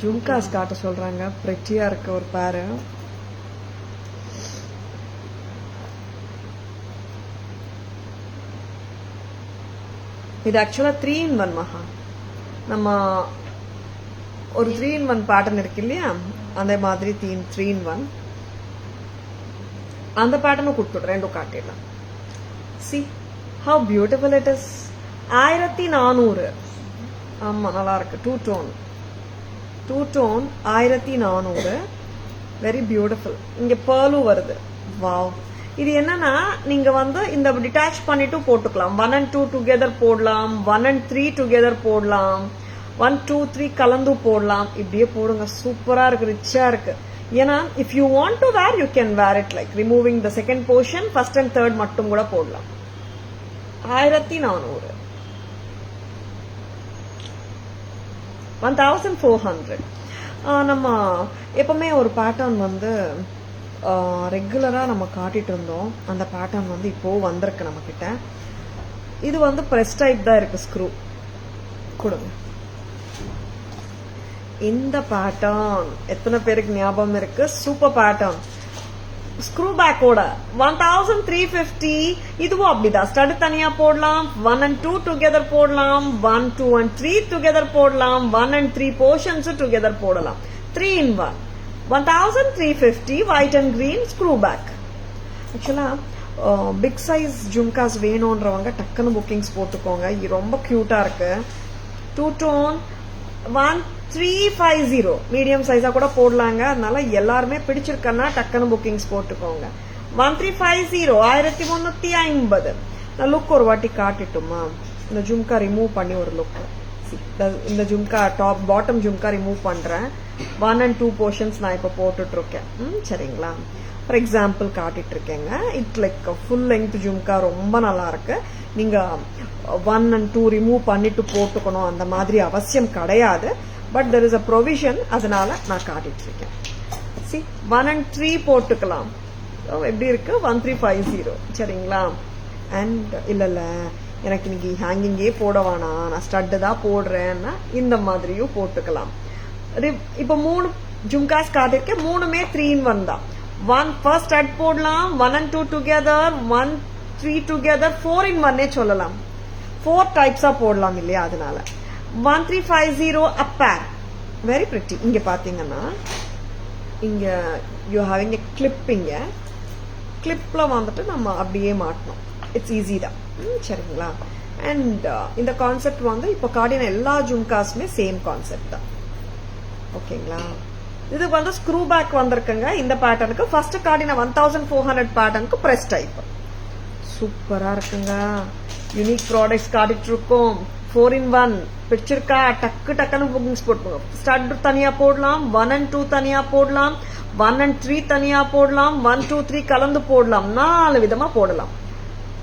ஜும்காஸ் காட்ட சொல்றாங்க. பிரெட்டியா இருக்கு ஒரு பேரு. இது ஆக்சுவலா 3-in-1 மஹா. நம்ம ஒரு 3-in-1 பேட்டர்ன் இருக்கு இல்லையா, அந்த மாதிரி 3-in-1 அந்த பேட்டர்னும் கொடுத்துடுறேன். ரெண்டும் காட்டிடலாம். see how beautiful it is. 1400. ஆமா, நல்லா இருக்கு. Two tone 1400. Very beautiful. இங்க பேர்லும் வருது. வாவ். இது என்னன்னா, நீங்க இந்த டிட்டாச் பண்ணிட்டு போட்டுக்கலாம். 1 and 2 டுகெதர் போடலாம். 1 and 3 டுகெதர் போடலாம். 1, 2, 3 கலந்து போடலாம். இப்படியே போடுங்க. சூப்பரா இருக்கு, ரிச்சா இருக்கு. ஏன்னா if you want to wear you can wear it like removing the second portion. First and third மட்டும் கூட போடலாம். 1400. 1400. நம்ம எப்பவுமே ஒரு பேட்டர்ன் ரெகுலரா நம்ம காட்டிட்டு இருந்தோம். அந்த பேட்டர்ன் இப்போ வந்திருக்கு நம்ம கிட்ட. இது பிரஸ் டைப் தான் இருக்கு. ஸ்க்ரூ கொடுங்க. இந்த பேட்டர்ன் எத்தனை பேருக்கு ஞாபகம் இருக்கு? Super pattern. ஸ்க்ரூ பேக்கோட 1350. இதுவும் அப்படிதான். ஸ்டட் தனியா போடலாம். 1 and 2 டுகெதர் போடலாம். 1, 2 and 3 டுகெதர் போடலாம். 1 and 3 போர்ஷன்ஸ் டுகெதர் போடலாம். 3-in-1. 1350 white and green screw back. ஆக்சுவலா பிக் சைஸ் ஜும்காஸ் வேணும்ன்றவங்க டக்குன்னு புக்கிங்ஸ் போட்டுக்கோங்க. இது ரொம்ப கியூட்டா இருக்கு. 2 டோன் 1350. மீடியம் சைஸா கூட போடலாங்க. அதனால எல்லாருமே பிடிச்சிருக்கன்னா டக்குன்னு புக்கிங்ஸ் போட்டுக்கோங்க. 1350. 1350. நான் லுக் ஒரு வாட்டி காட்டிட்டுமா? இந்த ஜும்கா ரிமூவ் பண்ணி ஒரு லுக். இந்த jhumka top bottom jhumka remove பண்றேன். 1 and 2 போர்ஷன்ஸ் நான் இப்ப போட்டுட்டு இருக்கேன். சரிங்களா? ஃபார் எக்ஸாம்பிள் காட்டிட்டு இருக்கேங்க. It like full length jhumka ரொம்ப நல்லா இருக்கு. நீங்க 1 and 2 ரிமூவ் பண்ணிட்டு போட்டுக்கணும் அந்த மாதிரி அவசியம் கிடையாது. But there is a provision. அதனால நான் காட்டிட்டு இருக்கேன். சி 1 and 3 போட்டுக்கலாம். எப்படி இருக்கு? 1350. சரிங்களா? அண்ட் இல்ல எனக்கு இன்னைக்கு ஹேங்கிங்கே போட வேணாம், நான் ஸ்டட் தான் போடுறேன்னா இந்த மாதிரியும் போட்டுக்கலாம். இப்ப 3 ஜும்காஸ் காட்டிருக்கேன். 3மே 3-in-1 தான். 1 ஃபர்ஸ்ட் ஸ்டட் போடலாம். 1 and 2 டுகெதர். 1, 3 டுகெதர். 4-in-1 சொல்லலாம். 4 டைப்ஸா போடலாம் இல்லையா? அதனால 1350 a pair. Very pretty. இங்க பாத்தீங்கன்னா இங்க யூ ஹேவிங் எ கிளிப். இங்க கிளிப்ல வந்துட்டு நம்ம அப்படியே மாட்டணும். இட்ஸ் ஈஸி தான். சரிங்களா? அண்ட் இந்த கான்செப்ட் வந்து இப்போ காட்டின எல்லா ஜும்காஸுமே சேம் கான்செப்ட் தான். ஓகேங்களா? இது வந்து ஸ்க்ரூ பேக் வந்திருக்குங்க இந்த பேட்டர்னுக்கு. ஃபர்ஸ்ட் காட்டின 1400 பேட்டர்னுக்கு பிரஸ் டைப். சூப்பரா இருக்குங்க. யூனிக் ப்ராடக்ட்ஸ் காட்டிட்டு இருக்கோம். 4-in-1 பிடிச்சிருக்கா? டக்கு டக்குன்னு புக்கிங்ஸ் போட்டுக்கோங்க. ஸ்டட் தனியா போடலாம், 1 and 2 தனியா போடலாம், 1 and 3 தனியா போடலாம், 1, 2, 3 கலந்து போடலாம், 4 விதமா போடலாம்.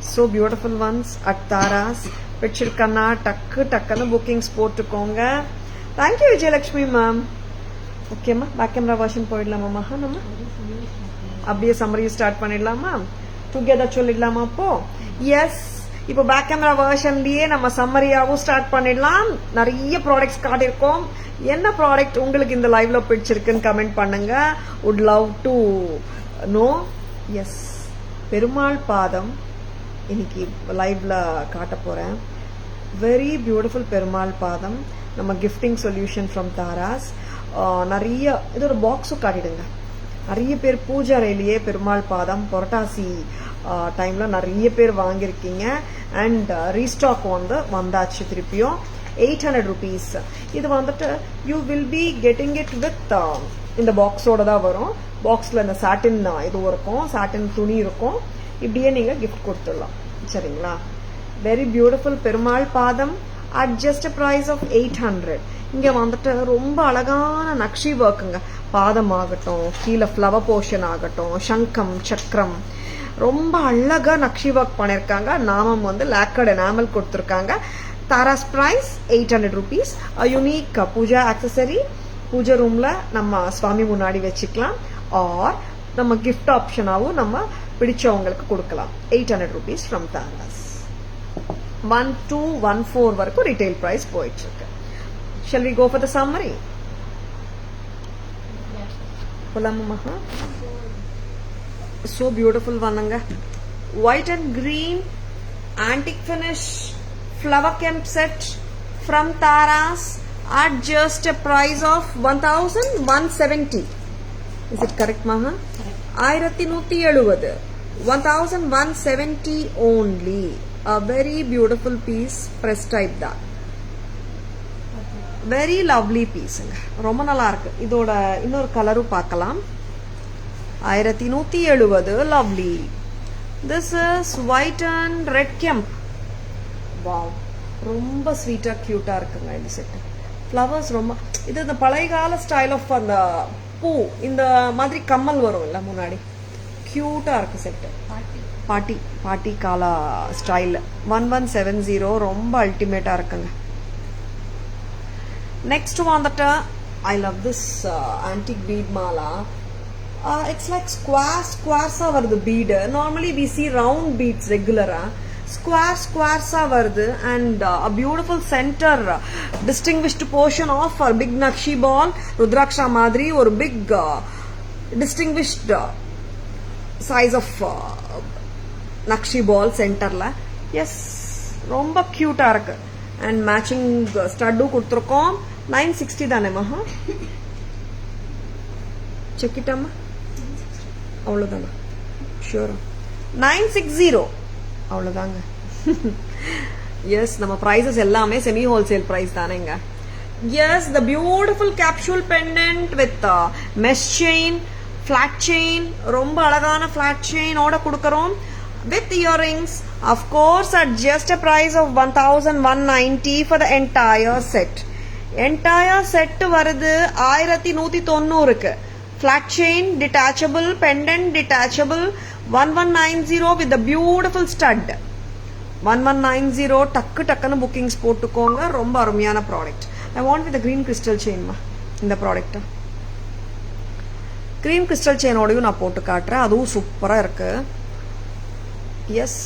So beautiful ones at Taras. பிடிச்சிருக்கா? டக்கு டக்குன்னு புக்கிங்ஸ் போட்டுக்கோங்க. Thank you Vijayalakshmi ma'am. ஓகேம்மா, பேக் கேமரா வெர்ஷன் போயிடலாமா? நம்ம அப்படியே சம்மரி ஸ்டார்ட் பண்ணிடலாமா? டுகெதர் சொல்லிடலாமா? அப்போ எஸ், இப்போ பேக் கேமரா வெர்ஷன்லயே நம்ம சம்மரியாவும் ஸ்டார்ட் பண்ணிடலாம். நிறைய ப்ராடக்ட்ஸ் காட்டியிருக்கோம். என்ன ப்ராடக்ட் உங்களுக்கு இந்த லைவ்ல பிடிச்சிருக்குன்னு கமெண்ட் பண்ணுங்க. Would love to know. Yes, Perumal பாதம் இன்னைக்கு லைவ்ல காட்ட போறேன். வெரி பியூட்டிஃபுல் பெருமாள் பாதம். நம்ம கிஃப்டிங் சொல்யூஷன் ஃப்ரம் தாராஸ். நிறைய இது ஒரு பாக்ஸும் காட்டிடுங்க. நிறைய பேர் பூஜை அறையிலேயே பெருமாள் பாதம் புரட்டாசி டைம்ல நிறைய பேர் வாங்கியிருக்கீங்க. அண்ட் ரீஸ்டாக் வந்து வந்தாச்சு திருப்பியும். 800 rupees. இது வந்துட்டு you will be getting it with இந்த பாக்ஸோட தான் வரும். பாக்ஸ்ல இந்த சாட்டின் இது இருக்கும், சாட்டின் துணி இருக்கும். இப்படியே நீங்க கிஃப்ட் கொடுத்துடலாம். சரிங்களா? வெரி பியூட்டிஃபுல் பெருமாள் பாதம் அட் ஜஸ்ட் பிரைஸ் ஆஃப் 800. இங்க வந்துட்டு ரொம்ப அழகான நக்ஷி ஒர்க்குங்க. பாதம் ஆகட்டும், கீழே ஃப்ளவர் போர்ஷன் ஆகட்டும், சங்கம் சக்கரம் ரொம்ப அழகா நக்ஷி ஒர்க் பண்ணிருக்காங்க. நாமம் வந்து லாக்கர்ட் எனாமல் கொடுத்துருக்காங்க. Taras price 800 rupees. Unique puja accessory பூஜை ரூம்ல நம்ம சுவாமி முன்னாடி வச்சுக்கலாம். ஆர் நம்ம கிஃப்ட் ஆப்ஷனாவும் நம்ம பிடிச்சவங்களுக்கு கொடுக்கலாம். 800 rupees ஃப்ரம் தாராஸ். 1214 வரைக்கும் ரீட்டைல் பிரைஸ் போயிட்டு இருக்கு. Shall we go for the summary? போலாமா? So beautiful vananga. White and green antique finish flower kemp set from Taras at just a price of 1170. Is it correct, Maha? 1170. 1170 only. A very beautiful piece, press type da. Very lovely piece. ரொம்ப நல்லா இருக்கு. இதோட இன்னொரு கலரும் பார்க்கலாம். 1170. Lovely. This is white and red kemp. Wow. ரொம்ப ஸ்வீட்டா கியூட்டா இருக்குங்க இந்த செட். ஃப்ளவர்ஸ் ரொம்ப இது இந்த பழைய கால ஸ்டைல் ஆஃப் அந்த பூ இந்த மாதிரி கம்மல் வரும் இல்ல முன்னாடி. கியூட்டா இருக்கு செட். பாட்டி காலா ஸ்டைல். 1170 ரொம்ப அல்டிமேட்டா இருக்குங்க. Next வந்துட்டு I love this antique bead mala. It's like squares வருது bead. Normally we see round beads regular. Squares வருது and a beautiful center distinguished portion of a big nakshi ball. Rudraksha மாதிரி ஒரு big distinguished size of nakshi ball centerல. Yes, ரொம்ப கியூட்டா இருக்கு. And matching ஸ்டட்டும் கொடுத்துருக்கோம். 960 தானே மகா? செக் இட்டாமா? அவ்வளோதானா? ஷூரா? 960 அவ்வளோதாங்க. எஸ், நம்ம ப்ரைஸஸ் எல்லாமே செமி ஹோல்சேல் ப்ரைஸ் தானேங்க. Yes, the beautiful capsule pendant with mesh chain, flat chain, ரொம்ப அழகான ஃபிளாட் செயினோட கொடுக்குறோம். With earrings, of course, at just a price of 1190 for the entire set. Entire set வருது 1190. Flat chain, detachable, pendant detachable, 1190 with the beautiful stud. 1190 டக்குன்னு bookings போட்டுக்கோங்க. ரொம்ப அருமையான product. I want with the green crystal chain மா இந்த ப்ராடக்ட். green crystal chain ஓடையும் நான் போட்டு காட்டுறேன். அதுவும் சூப்பரா இருக்கு. எஸ்,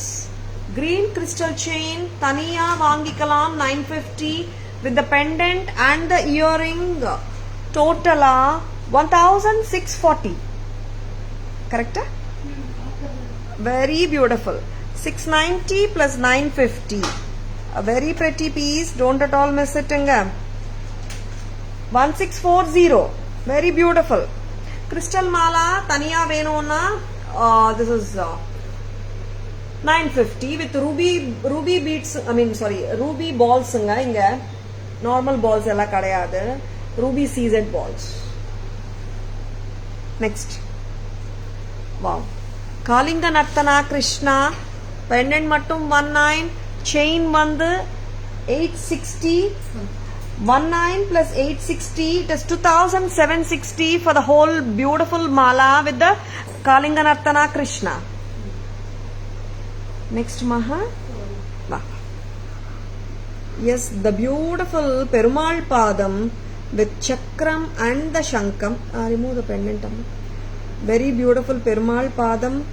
green crystal chain தனியா வாங்கிக்கலாம் 950 with the pendant and the earring totala 1640. correct? Very beautiful. 690 plus 950. A very pretty piece. Don't at all miss it. 1640. Very beautiful. Crystal mala தனியா வேணும்னா this is 950 with ruby beads. I mean, sorry, ruby balls. Inga normal balls ella kadayadu. Ruby CZ balls. Next. Wow. Kalinga Nartana Krishna. Pendant mattum 19. Chain vandu 860. 19 plus 860. It is 2760 for the whole beautiful mala with the Kalinga Nartana Krishna. Next Maha. Yes, the beautiful Perumal Padam with Chakram and the Shankam. Remove the pendant. Very beautiful Perumal Padam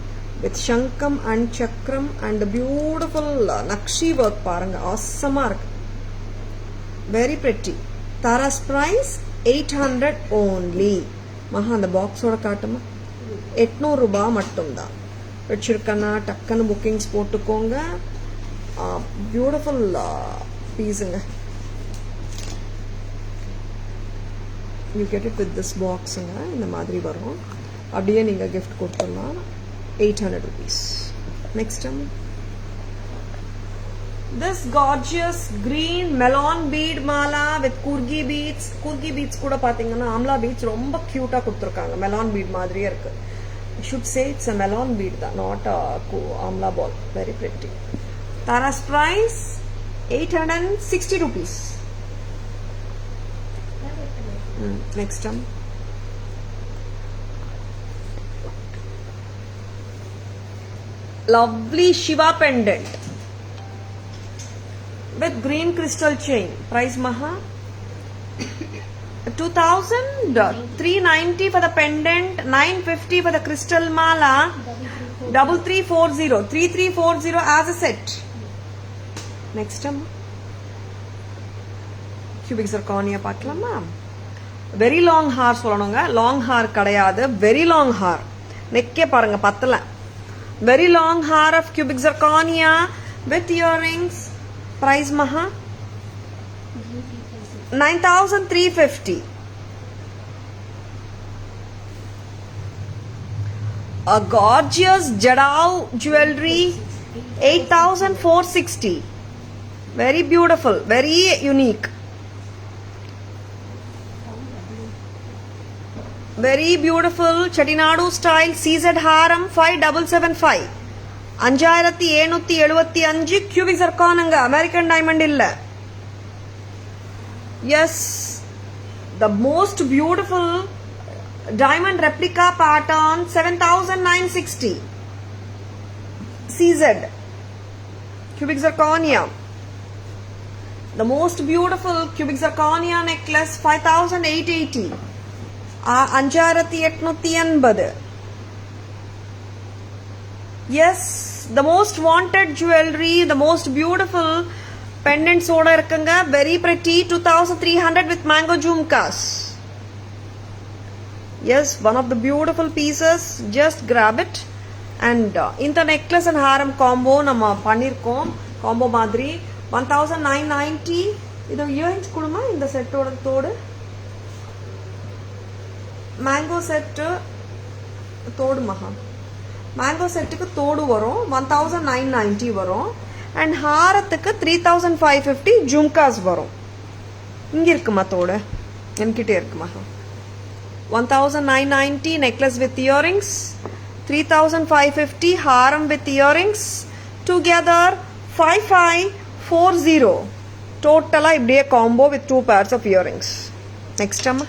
with Shankam and Chakram and the beautiful Nakshi work. Paranga. Awesome mark. Very pretty. Tara's price 800 only. Maha, the box oda kaatama. 800 ruba mattum da. Vechirukana takkanu bookings potukonga. Beautiful piece. You get it with this box in the madri varum. Abdiye neenga gift koduthalam. 800 rupees. Next time. This gorgeous green melon bead mala with kurgi beads. Kurgi beads kuda pathingana amla beads romba cute ah kuduthirukanga. Melon bead madriye irukku. I should say it's a melon bead da, not a amla ball. Very pretty. Tara's price 860 rupees. Next time. Lovely Shiva pendant with green crystal chain. Price Maha 2,390 for the pendant, 950 for the crystal mala, 3340 as a set. Next time. Cubic zirconia பார்க்கலாமா? Very long hair சொல்லணுங்க. Long hair கிடையாது. Very long hair. நெக்கே பாருங்க பத்தல. Very long hair of cubic zirconia with earrings. Price Maha 9,350. A gorgeous Jadao jewelry 8,460. Very beautiful, very unique. Very beautiful Chettinadu style CZ Haram 5775. 5775 cubic zircon American diamond illa. Yes, the most beautiful diamond replica pattern 7,960 CZ cubic zirconia. The most beautiful cubic zirconia necklace 5,880. 5880. Yes, the most wanted jewelry, the most beautiful pendants oda irukanga. Very pretty 2,300 with mango jhumkas. Yes, one of the beautiful pieces. Just grab it. And in the necklace and haram combo nama pannirkom combo madri 1,990. Idu earrings kuduma in the set oda thodu mango set thodu Maha. Mango set ku thodu varum 1,990 varum and harathukku 3,550 jhumkas varum. Inga irukuma thodu enkitte irukku Maha. 1,990 necklace with earrings, 3,550 haram with earrings, together 5,540. Total ibdiye combo with 2 pairs of earrings. Next time.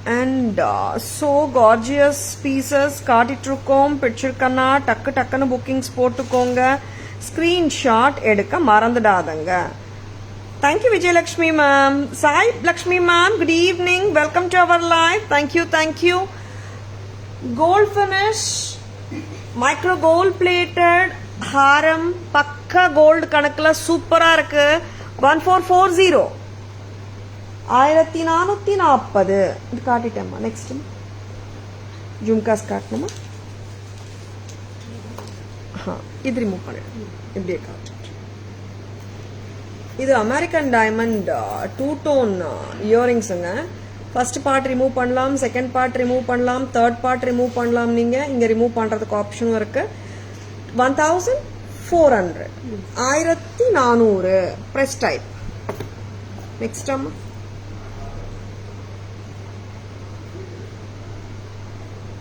And so gorgeous pieces kaatitrukom picture kanna takkanu bookings potukonga screenshot edukka marandadadanga. Thank you Vijayalakshmi ma'am. Sai Lakshmi ma'am, good evening, welcome to our live. Thank you. Gold finish micro gold plated haram pakka gold kanakla super ah irukku 1440 1440 இது காட்டிட்டேம்மா. நெக்ஸ்ட் ஜும்காஸ் காட்டணுமா? இது ரிமூவ் பண்ணிடு. இப்படியே காட்டு. இது அமெரிக்கன் டைமண்ட் 2 டோன் இயரிங்ஸுங்க. ஃபர்ஸ்ட் பார்ட் ரிமூவ் பண்ணலாம், செகண்ட் பார்ட் ரிமூவ் பண்ணலாம், தேர்ட் பார்ட் ரிமூவ் பண்ணலாம். நீங்கள் இங்கே ரிமூவ் பண்ணுறதுக்கு ஆப்ஷனும் இருக்குது. 1400 1400 ப்ரெஸ் டைப். நெக்ஸ்ட் அம்மா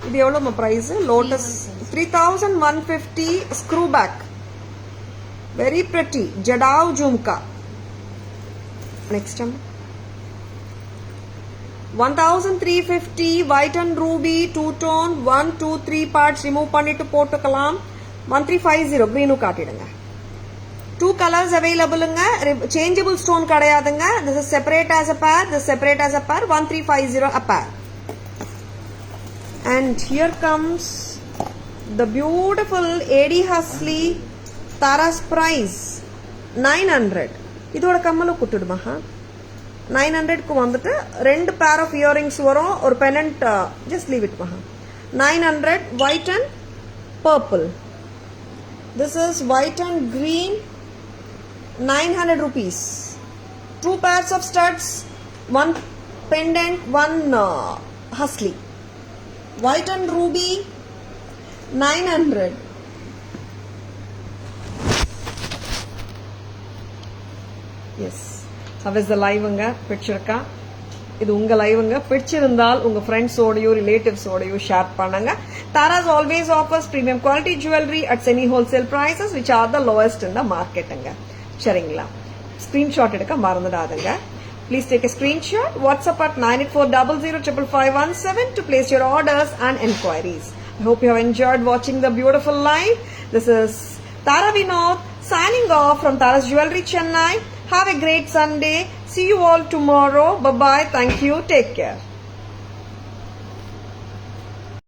இது எவ்வளோம்மா price? Lotus 3150 screw back, very pretty jadau jhumka. Next அம்மா 1350 white and ruby two tone 1 2 3 parts remove பண்ணிட்டு போட்டுக்கலாம். 1350 green காட்டிடுங்க. 2 colors availableங்க, changeable stone கிடையாதுங்க. This is separate as a pair, this is separate as a pair. 1350 a pair. And here comes the beautiful AD Husley Tara's price 900. இதோட கம்மலும் குட்டுடுமா? 900க்கு வந்துட்டு 2 pair of earrings வரும், ஒரு pendant. Just leave it maha. 900 white and purple. This is white and green, 900 rupees. 2 pairs of studs, 1 pendant, 1 Husley. White and ruby 900. Yes. How is the live-ங்க? பிடிச்சிருக்கா? இது உங்க லைவ்ங்க. பிடிச்சிருந்தால் உங்க ஃப்ரெண்ட்ஸோடையோ ரிலேட்டிவ்ஸோடையோ ஷேர் பண்ணுங்க. Tara's always offers premium quality jewelry at semi wholesale prices which are the lowest in the marketங்க. சரிங்களா? ஸ்கிரீன்ஷாட் எடுக்க மறந்துடாதீங்க. Please take a screenshot. WhatsApp at 9840055517 to place your orders and enquiries. I hope you have enjoyed watching the beautiful live. This is Tara Vinod signing off from Tara's Jewelry Chennai. Have a great Sunday. See you all tomorrow. Bye-bye. Thank you. Take care.